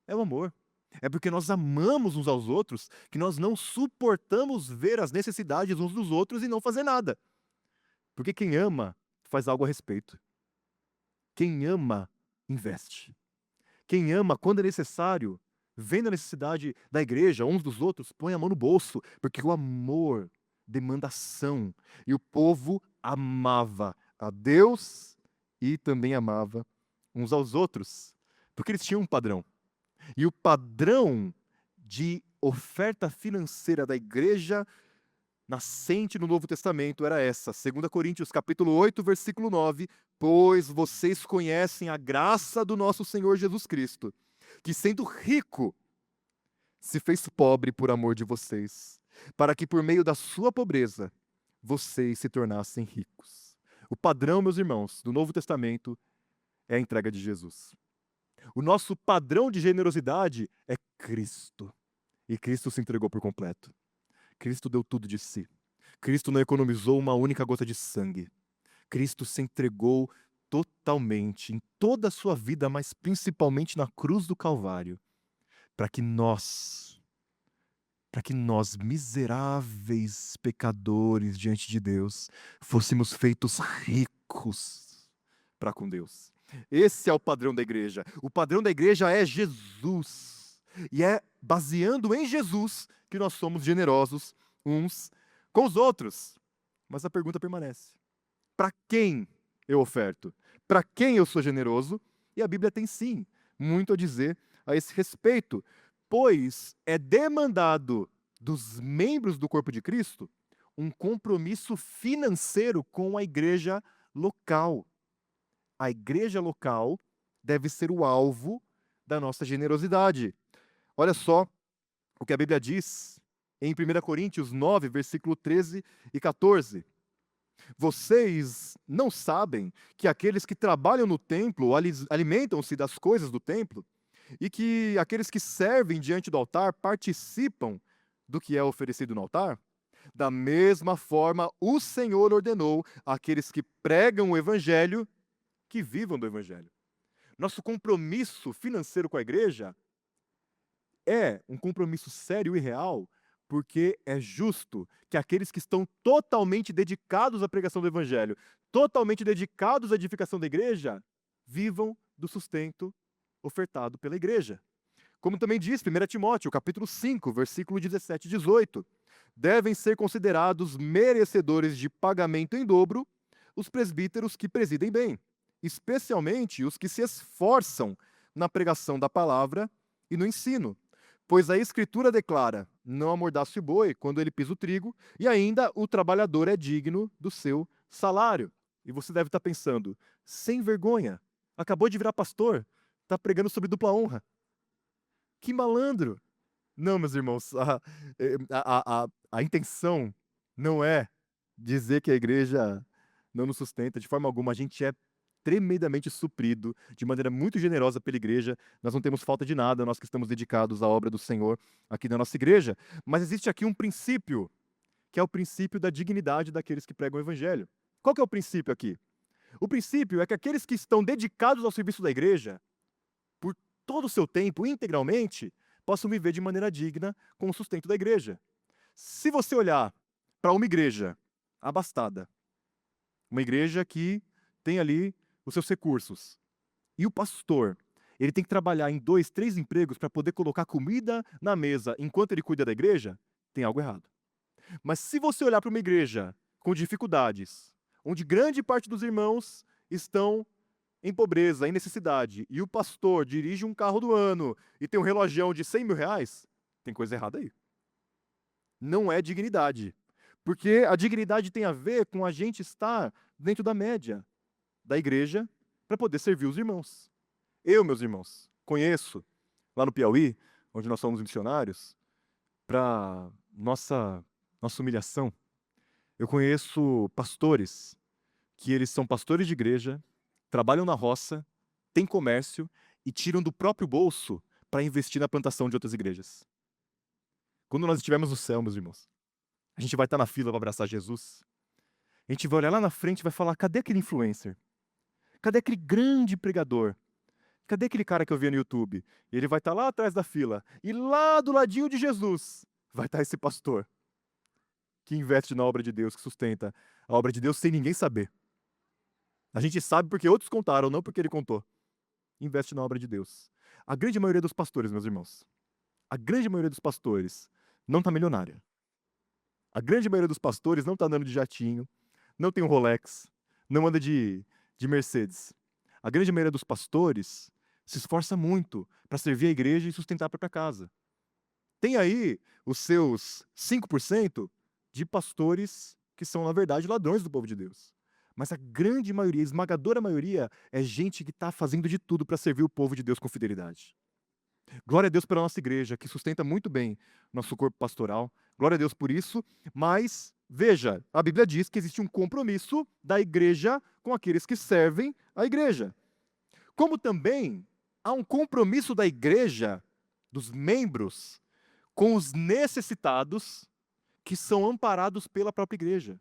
é o amor. É porque nós amamos uns aos outros que nós não suportamos ver as necessidades uns dos outros e não fazer nada. Porque quem ama faz algo a respeito. Quem ama investe. Quem ama, quando é necessário, vendo a necessidade da igreja, uns dos outros, põe a mão no bolso, porque o amor demanda ação. E o povo amava a Deus e também amava uns aos outros, porque eles tinham um padrão. E o padrão de oferta financeira da igreja nascente no Novo Testamento era essa, 2 Coríntios capítulo 8, versículo 9, pois vocês conhecem a graça do nosso Senhor Jesus Cristo, que sendo rico, se fez pobre por amor de vocês, para que por meio da sua pobreza, vocês se tornassem ricos. O padrão, meus irmãos, do Novo Testamento é a entrega de Jesus. O nosso padrão de generosidade é Cristo. E Cristo se entregou por completo. Cristo deu tudo de si. Cristo não economizou uma única gota de sangue. Cristo se entregou totalmente, em toda a sua vida, mas principalmente na cruz do Calvário, para que nós, miseráveis pecadores diante de Deus, fôssemos feitos ricos para com Deus. Esse é o padrão da igreja. O padrão da igreja é Jesus. E é baseando em Jesus que nós somos generosos uns com os outros. Mas a pergunta permanece: para quem eu oferto? Para quem eu sou generoso? E a Bíblia tem sim muito a dizer a esse respeito, pois é demandado dos membros do corpo de Cristo um compromisso financeiro com a igreja local. A igreja local deve ser o alvo da nossa generosidade. Olha só o que a Bíblia diz em 1 Coríntios 9, versículo 13 e 14. Vocês não sabem que aqueles que trabalham no templo alimentam-se das coisas do templo e que aqueles que servem diante do altar participam do que é oferecido no altar? Da mesma forma, o Senhor ordenou àqueles que pregam o evangelho que vivam do evangelho. Nosso compromisso financeiro com a igreja é um compromisso sério e real, porque é justo que aqueles que estão totalmente dedicados à pregação do evangelho, totalmente dedicados à edificação da igreja, vivam do sustento ofertado pela igreja. Como também diz 1 Timóteo, capítulo 5, versículo 17 e 18. Devem ser considerados merecedores de pagamento em dobro os presbíteros que presidem bem, especialmente os que se esforçam na pregação da palavra e no ensino. Pois a Escritura declara: não amordace o boi quando ele pisa o trigo, e ainda o trabalhador é digno do seu salário. E você deve estar pensando: sem vergonha, acabou de virar pastor, está pregando sobre dupla honra. Que malandro! Não, meus irmãos, a intenção não é dizer que a igreja não nos sustenta de forma alguma. A gente é tremendamente suprido, de maneira muito generosa pela igreja. Nós não temos falta de nada, nós que estamos dedicados à obra do Senhor aqui na nossa igreja. Mas existe aqui um princípio, que é o princípio da dignidade daqueles que pregam o evangelho. Qual que é o princípio aqui? O princípio é que aqueles que estão dedicados ao serviço da igreja, por todo o seu tempo, integralmente, possam viver de maneira digna com o sustento da igreja. Se você olhar para uma igreja abastada, uma igreja que tem ali os seus recursos, e o pastor, ele tem que trabalhar em 2, 3 empregos para poder colocar comida na mesa enquanto ele cuida da igreja, tem algo errado. Mas se você olhar para uma igreja com dificuldades, onde grande parte dos irmãos estão em pobreza, em necessidade, e o pastor dirige um carro do ano e tem um relogião de 100 mil reais, tem coisa errada aí. Não é dignidade. Porque a dignidade tem a ver com a gente estar dentro da média da igreja para poder servir os irmãos. Eu, meus irmãos, conheço, lá no Piauí, onde nós somos missionários, para nossa humilhação, eu conheço pastores que eles são pastores de igreja, trabalham na roça, têm comércio e tiram do próprio bolso para investir na plantação de outras igrejas. Quando nós estivermos no céu, meus irmãos, a gente vai estar na fila para abraçar Jesus. A gente vai olhar lá na frente e vai falar: cadê aquele influencer? Cadê aquele grande pregador? Cadê aquele cara que eu via no YouTube? E ele vai estar lá atrás da fila. E lá do ladinho de Jesus vai estar esse pastor que investe na obra de Deus, que sustenta a obra de Deus sem ninguém saber. A gente sabe porque outros contaram, não porque ele contou. Investe na obra de Deus. A grande maioria dos pastores, meus irmãos, a grande maioria dos pastores não está milionária. A grande maioria dos pastores não está andando de jatinho, não tem um Rolex, não anda de Mercedes. A grande maioria dos pastores se esforça muito para servir a igreja e sustentar a própria casa. Tem aí os seus 5% de pastores que são, na verdade, ladrões do povo de Deus. Mas a grande maioria, a esmagadora maioria, é gente que está fazendo de tudo para servir o povo de Deus com fidelidade. Glória a Deus pela nossa igreja, que sustenta muito bem nosso corpo pastoral. Glória a Deus por isso. Mas, veja, a Bíblia diz que existe um compromisso da igreja com aqueles que servem a igreja. Como também há um compromisso da igreja, dos membros, com os necessitados que são amparados pela própria igreja.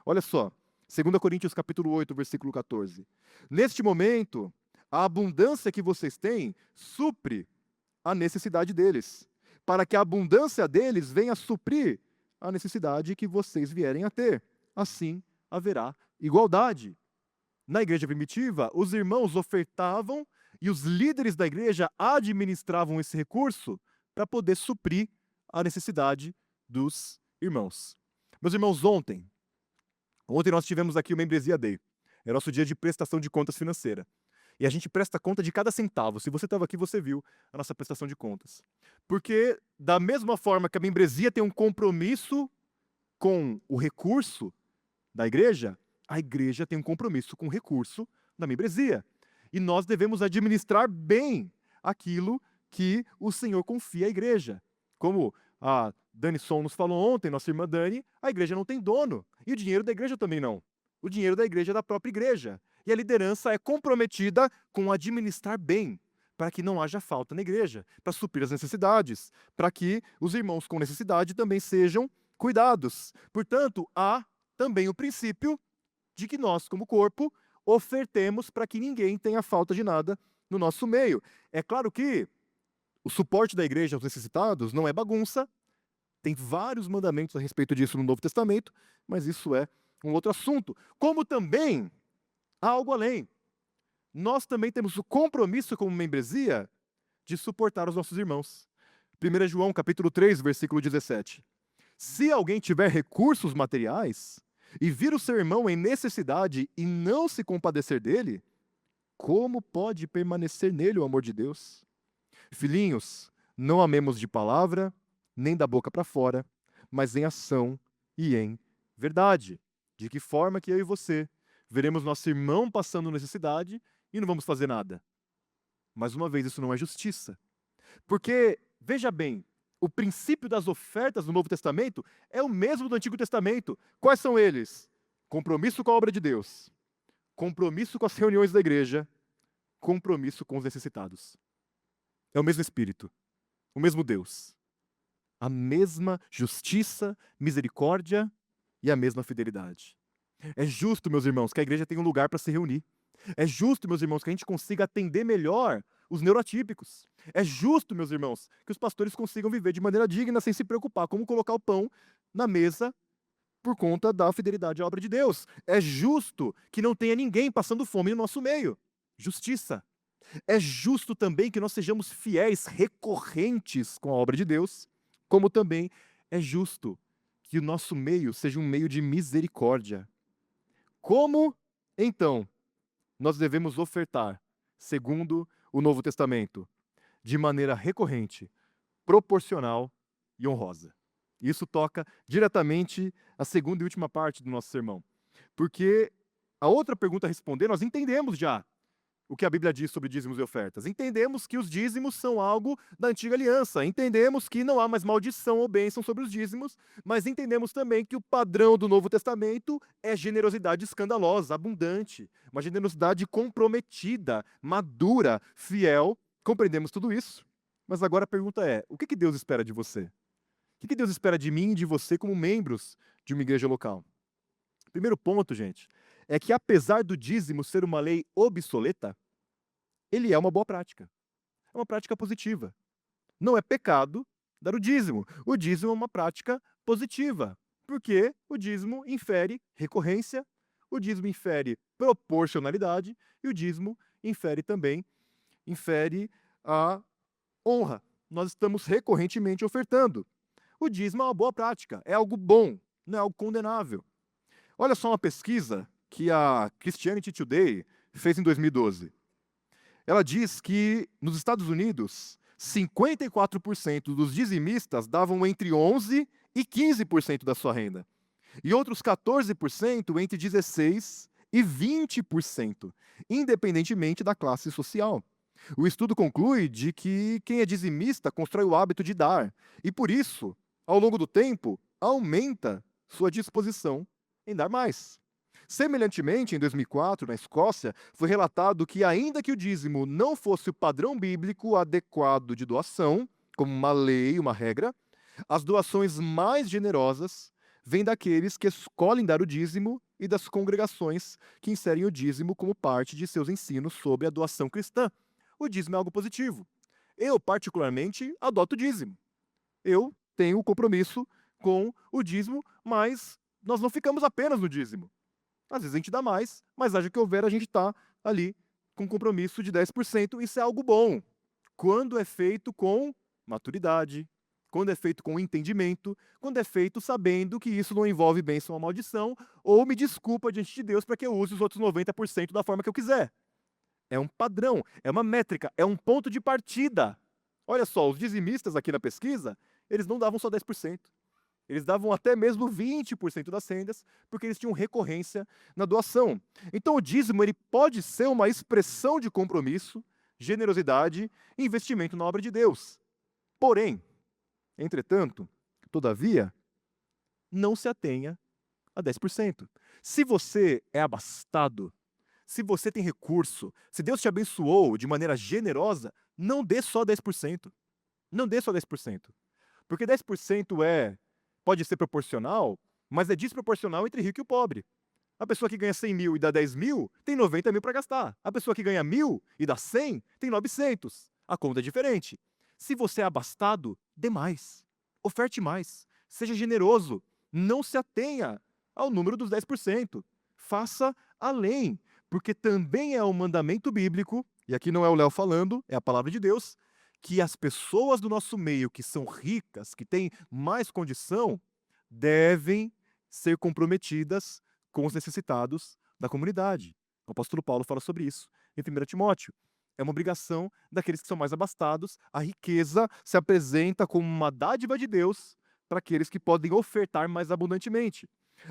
Olha só, 2 Coríntios capítulo 8, versículo 14. Neste momento, a abundância que vocês têm supre a necessidade deles, para que a abundância deles venha suprir a necessidade que vocês vierem a ter. Assim haverá igualdade. Na igreja primitiva, os irmãos ofertavam e os líderes da igreja administravam esse recurso para poder suprir a necessidade dos irmãos. Meus irmãos, ontem nós tivemos aqui o Membresia Day. É nosso dia de prestação de contas financeira. E a gente presta conta de cada centavo. Se você estava aqui, você viu a nossa prestação de contas. Porque, da mesma forma que a membresia tem um compromisso com o recurso da igreja, a igreja tem um compromisso com o recurso da membresia. E nós devemos administrar bem aquilo que o Senhor confia à igreja. Como a Dani Som nos falou ontem, nossa irmã Dani, a igreja não tem dono. E o dinheiro da igreja também não. O dinheiro da igreja é da própria igreja. E a liderança é comprometida com administrar bem, para que não haja falta na igreja, para suprir as necessidades, para que os irmãos com necessidade também sejam cuidados. Portanto, há também o princípio de que nós, como corpo, ofertemos para que ninguém tenha falta de nada no nosso meio. É claro que o suporte da igreja aos necessitados não é bagunça, tem vários mandamentos a respeito disso no Novo Testamento, mas isso é um outro assunto. Como também há algo além. Nós também temos o compromisso como membresia de suportar os nossos irmãos. 1 João capítulo 3, versículo 17. Se alguém tiver recursos materiais e vir o seu irmão em necessidade e não se compadecer dele, como pode permanecer nele o amor de Deus? Filhinhos, não amemos de palavra, nem da boca para fora, mas em ação e em verdade. De que forma que eu e você veremos nosso irmão passando necessidade e não vamos fazer nada? Mais uma vez, isso não é justiça. Porque, veja bem, o princípio das ofertas no Novo Testamento é o mesmo do Antigo Testamento. Quais são eles? Compromisso com a obra de Deus, compromisso com as reuniões da igreja, compromisso com os necessitados. É o mesmo Espírito, o mesmo Deus. A mesma justiça, misericórdia e a mesma fidelidade. É justo, meus irmãos, que a igreja tenha um lugar para se reunir. É justo, meus irmãos, que a gente consiga atender melhor os neuroatípicos. É justo, meus irmãos, que os pastores consigam viver de maneira digna, sem se preocupar como colocar o pão na mesa por conta da fidelidade à obra de Deus. É justo que não tenha ninguém passando fome no nosso meio. Justiça. É justo também que nós sejamos fiéis, recorrentes com a obra de Deus, como também é justo que o nosso meio seja um meio de misericórdia. Como, então, nós devemos ofertar, segundo o Novo Testamento, de maneira recorrente, proporcional e honrosa? Isso toca diretamente a segunda e última parte do nosso sermão. Porque a outra pergunta a responder, nós entendemos já. o que a Bíblia diz sobre dízimos e ofertas. Entendemos que os dízimos são algo da antiga aliança. Entendemos que não há mais maldição ou bênção sobre os dízimos, mas entendemos também que o padrão do Novo Testamento é generosidade escandalosa, abundante, uma generosidade comprometida, madura, fiel. Compreendemos tudo isso. Mas agora a pergunta é: o que Deus espera de você? O que Deus espera de mim e de você como membros de uma igreja local? Primeiro ponto, gente, é que apesar do dízimo ser uma lei obsoleta, ele é uma boa prática. É uma prática positiva. Não é pecado dar o dízimo. O dízimo é uma prática positiva, porque o dízimo infere recorrência, o dízimo infere proporcionalidade e o dízimo infere também a honra. Nós estamos recorrentemente ofertando. O dízimo é uma boa prática, é algo bom, não é algo condenável. Olha só uma pesquisa que a Christianity Today fez em 2012. Ela diz que nos Estados Unidos, 54% dos dizimistas davam entre 11% e 15% da sua renda. E outros 14% entre 16% e 20%, independentemente da classe social. O estudo conclui de que quem é dizimista constrói o hábito de dar, e por isso, ao longo do tempo, aumenta sua disposição em dar mais. Semelhantemente, em 2004, na Escócia, foi relatado que, ainda que o dízimo não fosse o padrão bíblico adequado de doação, como uma lei, uma regra, as doações mais generosas vêm daqueles que escolhem dar o dízimo e das congregações que inserem o dízimo como parte de seus ensinos sobre a doação cristã. O dízimo é algo positivo. Eu, particularmente, adoto o dízimo. Eu tenho o compromisso com o dízimo, mas nós não ficamos apenas no dízimo. Às vezes a gente dá mais, mas haja que houver, a gente está ali com um compromisso de 10%. Isso é algo bom. Quando é feito com maturidade, quando é feito com entendimento, quando é feito sabendo que isso não envolve bênção ou maldição, ou me desculpa diante de Deus para que eu use os outros 90% da forma que eu quiser. É um padrão, é uma métrica, é um ponto de partida. Olha só, os dizimistas aqui na pesquisa, eles não davam só 10%. Eles davam até mesmo 20% das rendas, porque eles tinham recorrência na doação. Então o dízimo ele pode ser uma expressão de compromisso, generosidade e investimento na obra de Deus. Porém, entretanto, todavia, não se atenha a 10%. Se você é abastado, se você tem recurso, se Deus te abençoou de maneira generosa, não dê só 10%. Não dê só 10%. Porque 10% pode ser proporcional, mas é desproporcional entre rico e o pobre. A pessoa que ganha 100 mil e dá 10 mil, tem 90 mil para gastar. A pessoa que ganha 1.000 e dá 100, tem 900. A conta é diferente. Se você é abastado, dê mais. Oferte mais. Seja generoso. Não se atenha ao número dos 10%. Faça além, porque também é um mandamento bíblico, e aqui não é o Léo falando, é a palavra de Deus, que as pessoas do nosso meio que são ricas, que têm mais condição, devem ser comprometidas com os necessitados da comunidade. O apóstolo Paulo fala sobre isso em 1 Timóteo. É uma obrigação daqueles que são mais abastados. A riqueza se apresenta como uma dádiva de Deus para aqueles que podem ofertar mais abundantemente.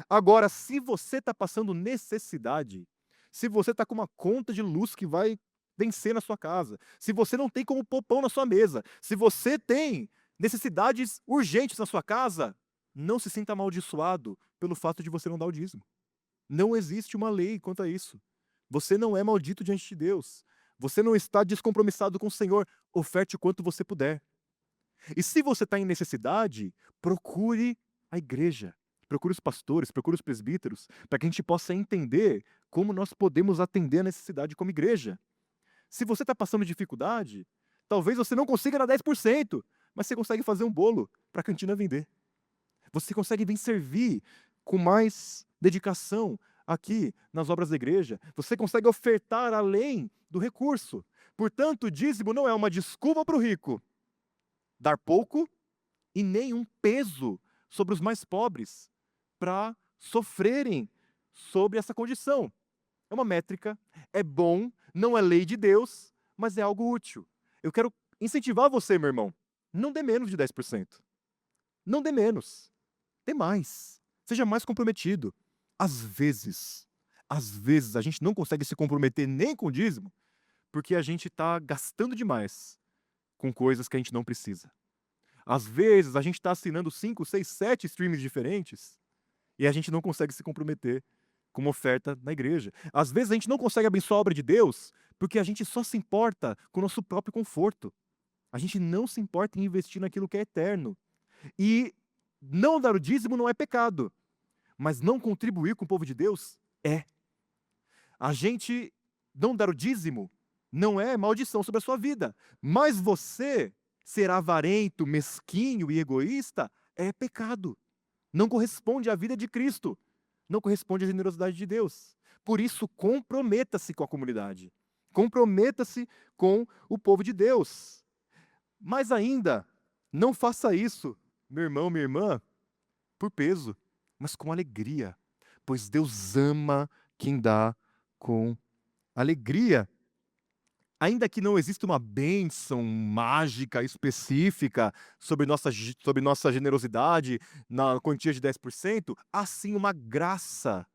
Agora, se você está passando necessidade, se você está com uma conta de luz que vai vencer na sua casa, se você não tem como pôr pão na sua mesa, se você tem necessidades urgentes na sua casa, não se sinta amaldiçoado pelo fato de você não dar o dízimo. Não existe uma lei quanto a isso. Você não é maldito diante de Deus. Você não está descompromissado com o Senhor. Oferte o quanto você puder. E se você está em necessidade, procure a igreja. Procure os pastores, procure os presbíteros, para que a gente possa entender como nós podemos atender a necessidade como igreja. Se você está passando dificuldade, talvez você não consiga dar 10%, mas você consegue fazer um bolo para a cantina vender. Você consegue vir servir com mais dedicação aqui nas obras da igreja. Você consegue ofertar além do recurso. Portanto, o dízimo não é uma desculpa para o rico dar pouco e nenhum peso sobre os mais pobres para sofrerem sobre essa condição. É uma métrica, é bom, não é lei de Deus, mas é algo útil. Eu quero incentivar você, meu irmão, não dê menos de 10%. Não dê menos. Dê mais. Seja mais comprometido. Às vezes, a gente não consegue se comprometer nem com o dízimo, porque a gente está gastando demais com coisas que a gente não precisa. Às vezes, a gente está assinando 5, 6, 7 streams diferentes e a gente não consegue se comprometer com uma oferta na igreja. Às vezes, a gente não consegue abençoar a obra de Deus porque a gente só se importa com o nosso próprio conforto. A gente não se importa em investir naquilo que é eterno. E não dar o dízimo não é pecado, mas não contribuir com o povo de Deus é. A gente não dar o dízimo não é maldição sobre a sua vida, mas você ser avarento, mesquinho e egoísta é pecado. Não corresponde à vida de Cristo, não corresponde à generosidade de Deus. Por isso, comprometa-se com a comunidade, comprometa-se com o povo de Deus. Mas ainda, não faça isso, meu irmão, minha irmã, por peso, mas com alegria, pois Deus ama quem dá com alegria. Ainda que não exista uma bênção mágica específica sobre nossa generosidade na quantia de 10%, há sim uma graça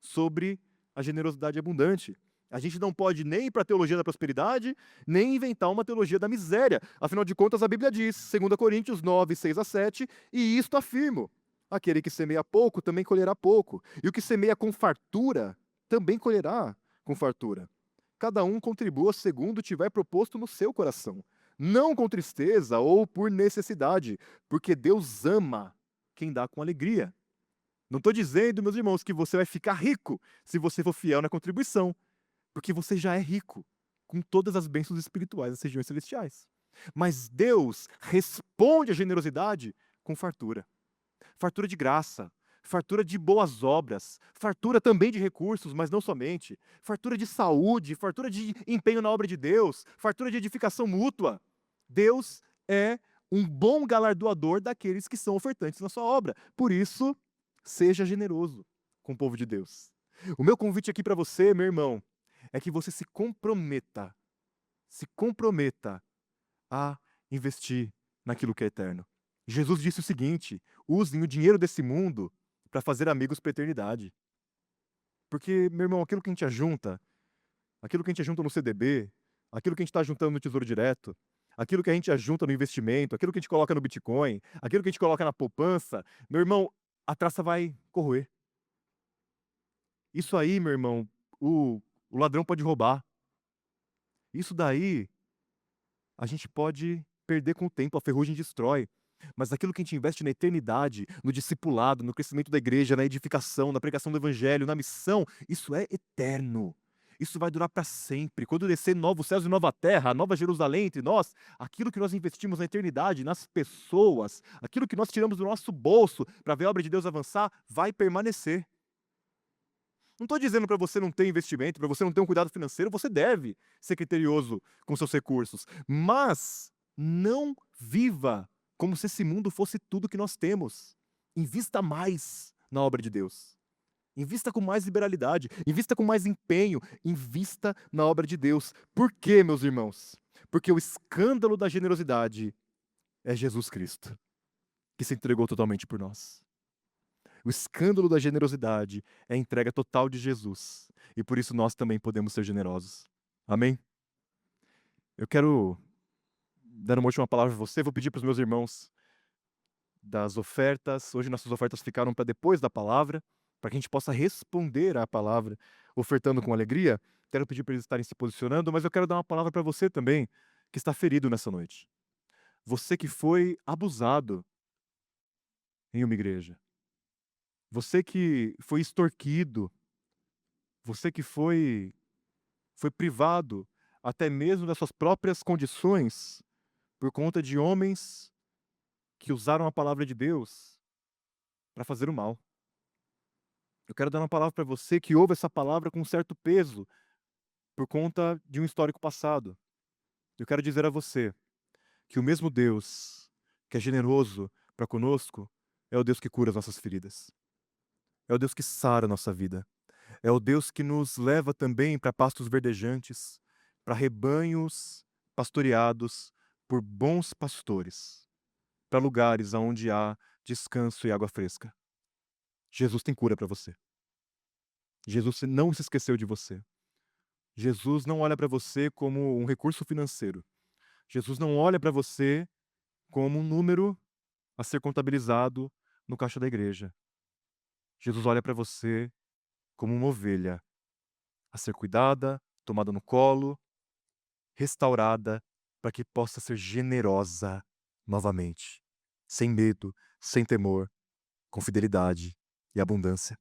sobre a generosidade abundante. A gente não pode nem ir para a teologia da prosperidade, nem inventar uma teologia da miséria. Afinal de contas, a Bíblia diz, 2 Coríntios 9, 6 a 7, e isto afirmo: aquele que semeia pouco também colherá pouco, e o que semeia com fartura também colherá com fartura. Cada um contribua segundo tiver proposto no seu coração, não com tristeza ou por necessidade, porque Deus ama quem dá com alegria. Não estou dizendo, meus irmãos, que você vai ficar rico se você for fiel na contribuição, porque você já é rico com todas as bênçãos espirituais das regiões celestiais. Mas Deus responde à generosidade com fartura. Fartura de graça, fartura de boas obras, fartura também de recursos, mas não somente, fartura de saúde, fartura de empenho na obra de Deus, fartura de edificação mútua. Deus é um bom galardoador daqueles que são ofertantes na sua obra. Por isso, seja generoso com o povo de Deus. O meu convite aqui para você, meu irmão, é que você se comprometa a investir naquilo que é eterno. Jesus disse o seguinte: usem o dinheiro desse mundo para fazer amigos para a eternidade. Porque, meu irmão, aquilo que a gente ajunta, aquilo que a gente ajunta no CDB, aquilo que a gente está juntando no Tesouro Direto, aquilo que a gente ajunta no investimento, aquilo que a gente coloca no Bitcoin, aquilo que a gente coloca na poupança, meu irmão, a traça vai corroer. Isso aí, meu irmão, o ladrão pode roubar. Isso daí a gente pode perder com o tempo, a ferrugem destrói. Mas aquilo que a gente investe na eternidade, no discipulado, no crescimento da igreja, na edificação, na pregação do evangelho, na missão, isso é eterno. Isso vai durar para sempre. Quando descer novos céus e nova terra, a nova Jerusalém entre nós, aquilo que nós investimos na eternidade, nas pessoas, aquilo que nós tiramos do nosso bolso para ver a obra de Deus avançar, vai permanecer. Não estou dizendo para você não ter investimento, para você não ter um cuidado financeiro, você deve ser criterioso com seus recursos. Mas não viva como se esse mundo fosse tudo que nós temos. Invista mais na obra de Deus. Invista com mais liberalidade, invista com mais empenho, invista na obra de Deus. Por quê, meus irmãos? Porque o escândalo da generosidade é Jesus Cristo, que se entregou totalmente por nós. O escândalo da generosidade é a entrega total de Jesus. E por isso nós também podemos ser generosos. Amém? Eu quero dar uma última palavra para você. Vou pedir para os meus irmãos das ofertas. Hoje nossas ofertas ficaram para depois da palavra, para que a gente possa responder à palavra ofertando com alegria. Quero pedir para eles estarem se posicionando, mas eu quero dar uma palavra para você também, que está ferido nessa noite. Você que foi abusado em uma igreja. Você que foi extorquido, você que foi privado até mesmo das suas próprias condições por conta de homens que usaram a palavra de Deus para fazer o mal. Eu quero dar uma palavra para você que ouve essa palavra com um certo peso por conta de um histórico passado. Eu quero dizer a você que o mesmo Deus que é generoso para conosco é o Deus que cura as nossas feridas. É o Deus que sara a nossa vida. É o Deus que nos leva também para pastos verdejantes, para rebanhos pastoreados por bons pastores, para lugares onde há descanso e água fresca. Jesus tem cura para você. Jesus não se esqueceu de você. Jesus não olha para você como um recurso financeiro. Jesus não olha para você como um número a ser contabilizado no caixa da igreja. Jesus olha para você como uma ovelha a ser cuidada, tomada no colo, restaurada, para que possa ser generosa novamente, sem medo, sem temor, com fidelidade e abundância.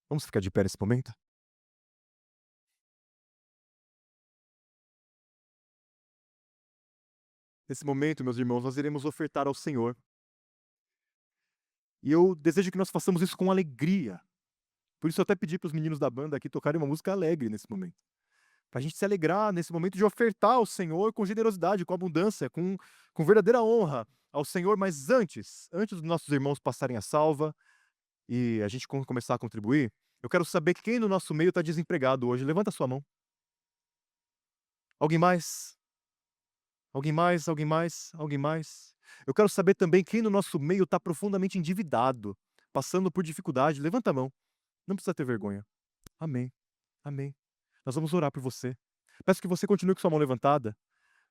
Vamos ficar de pé nesse momento? Nesse momento, meus irmãos, nós iremos ofertar ao Senhor. E eu desejo que nós façamos isso com alegria. Por isso eu até pedi para os meninos da banda aqui tocarem uma música alegre nesse momento. Para a gente se alegrar nesse momento de ofertar ao Senhor com generosidade, com abundância, com verdadeira honra ao Senhor. Mas antes dos nossos irmãos passarem a salva e a gente começar a contribuir, eu quero saber quem no nosso meio está desempregado hoje. Levanta a sua mão. Alguém mais? Alguém mais? Alguém mais? Alguém mais? Eu quero saber também quem no nosso meio está profundamente endividado, passando por dificuldade. Levanta a mão. Não precisa ter vergonha. Amém. Amém. Nós vamos orar por você. Peço que você continue com sua mão levantada.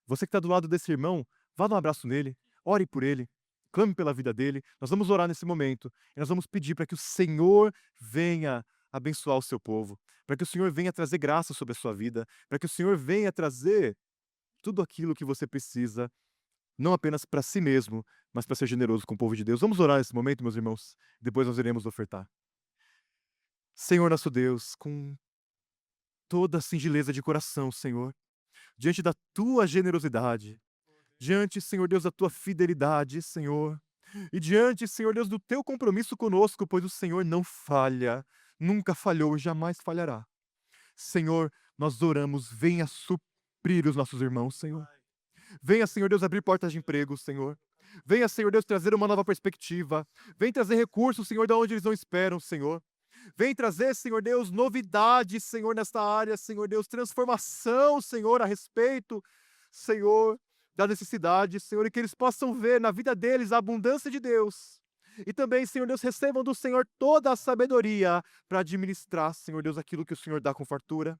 Você que está do lado desse irmão, vá dar um abraço nele, ore por ele, clame pela vida dele. Nós vamos orar nesse momento e nós vamos pedir para que o Senhor venha abençoar o seu povo, para que o Senhor venha trazer graça sobre a sua vida, para que o Senhor venha trazer tudo aquilo que você precisa, não apenas para si mesmo, mas para ser generoso com o povo de Deus. Vamos orar nesse momento, meus irmãos. Depois nós iremos ofertar. Senhor nosso Deus, com toda a singeleza de coração, Senhor, diante da tua generosidade, diante, Senhor Deus, da tua fidelidade, Senhor, e diante, Senhor Deus, do teu compromisso conosco, pois o Senhor não falha, nunca falhou e jamais falhará. Senhor, nós oramos, venha suprir os nossos irmãos, Senhor. Venha, Senhor Deus, abrir portas de emprego, Senhor. Venha, Senhor Deus, trazer uma nova perspectiva. Vem trazer recursos, Senhor, de onde eles não esperam, Senhor. Vem trazer, Senhor Deus, novidades, Senhor, nesta área, Senhor Deus, transformação, Senhor, a respeito, Senhor, da necessidade, Senhor, e que eles possam ver na vida deles a abundância de Deus. E também, Senhor Deus, recebam do Senhor toda a sabedoria para administrar, Senhor Deus, aquilo que o Senhor dá com fartura.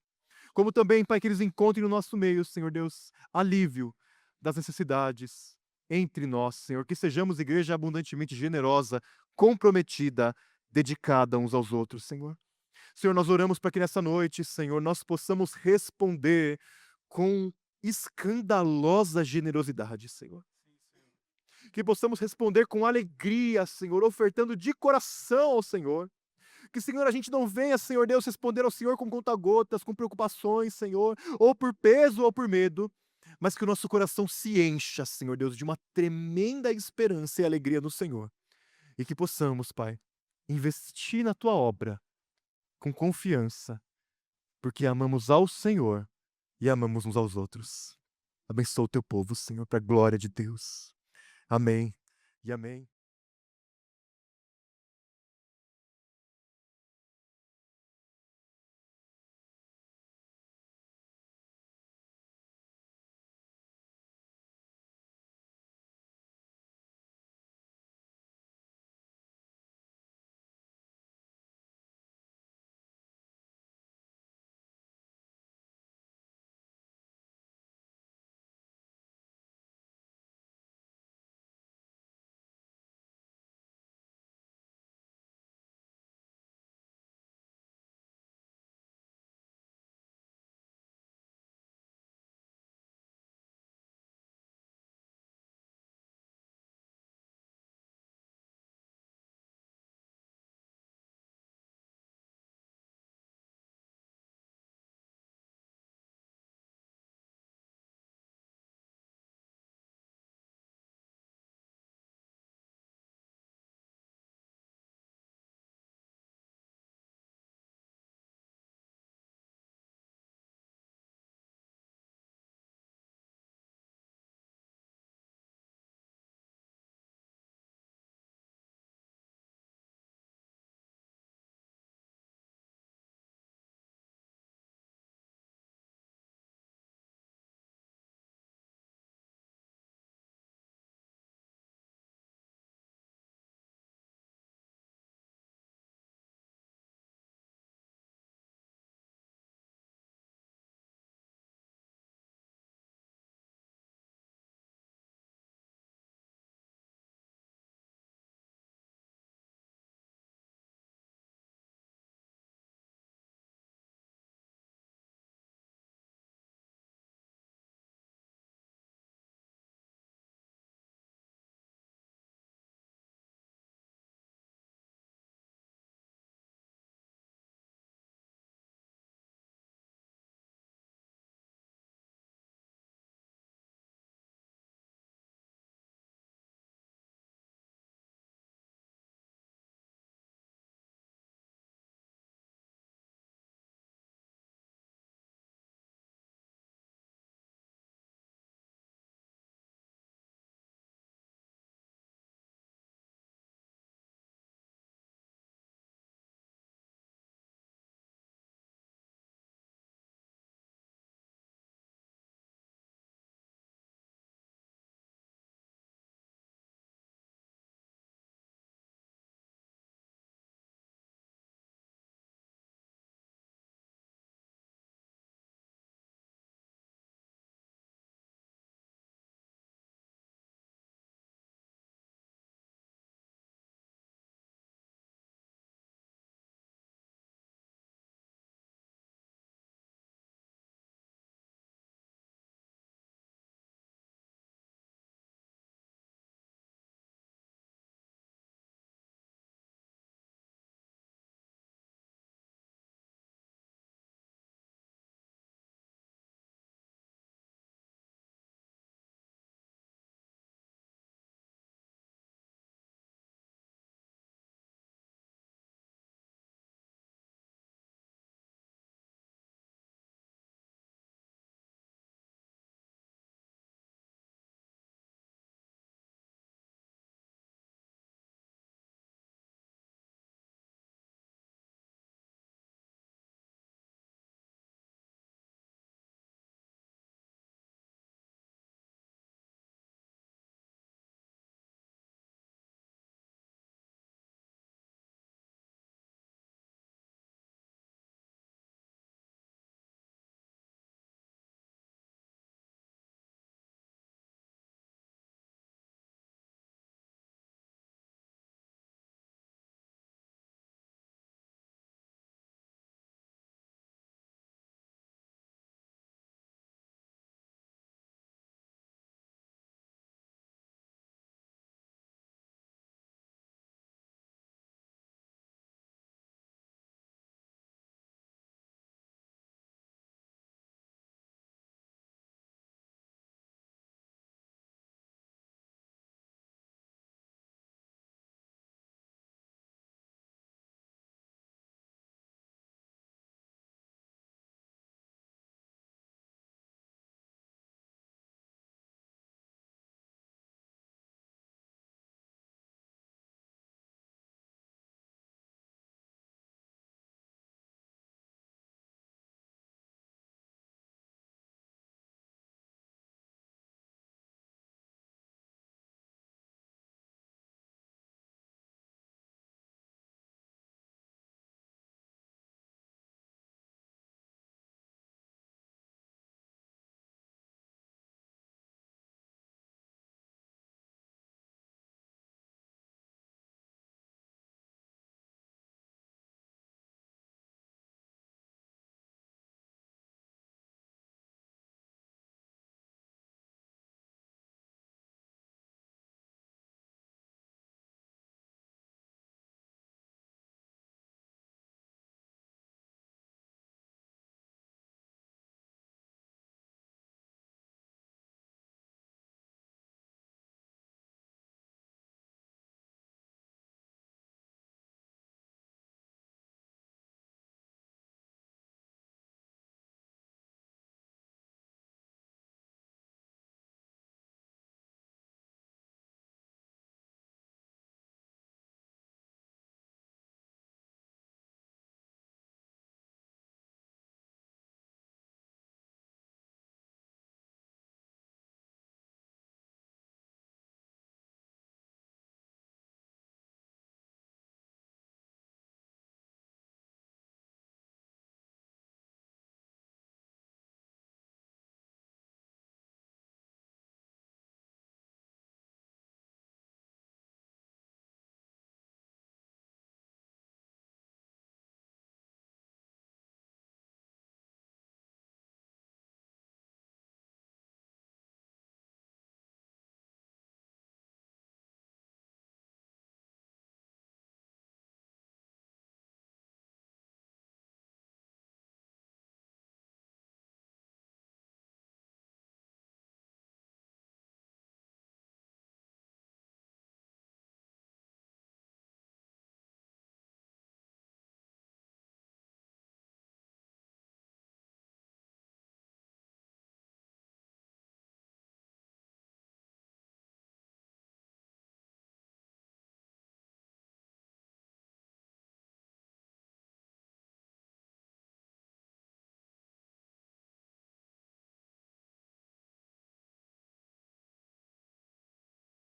Como também, Pai, que eles encontrem no nosso meio, Senhor Deus, alívio das necessidades entre nós, Senhor. Que sejamos igreja abundantemente generosa, comprometida, dedicada uns aos outros, Senhor. Senhor, nós oramos para que nessa noite, Senhor, nós possamos responder com escandalosa generosidade, Senhor. Que possamos responder com alegria, Senhor, ofertando de coração ao Senhor. Que, Senhor, a gente não venha, Senhor Deus, responder ao Senhor com conta-gotas, com preocupações, Senhor, ou por peso ou por medo, mas que o nosso coração se encha, Senhor Deus, de uma tremenda esperança e alegria no Senhor. E que possamos, Pai, investir na tua obra com confiança, porque amamos ao Senhor e amamos uns aos outros. Abençoa o teu povo, Senhor, para a glória de Deus. Amém e amém.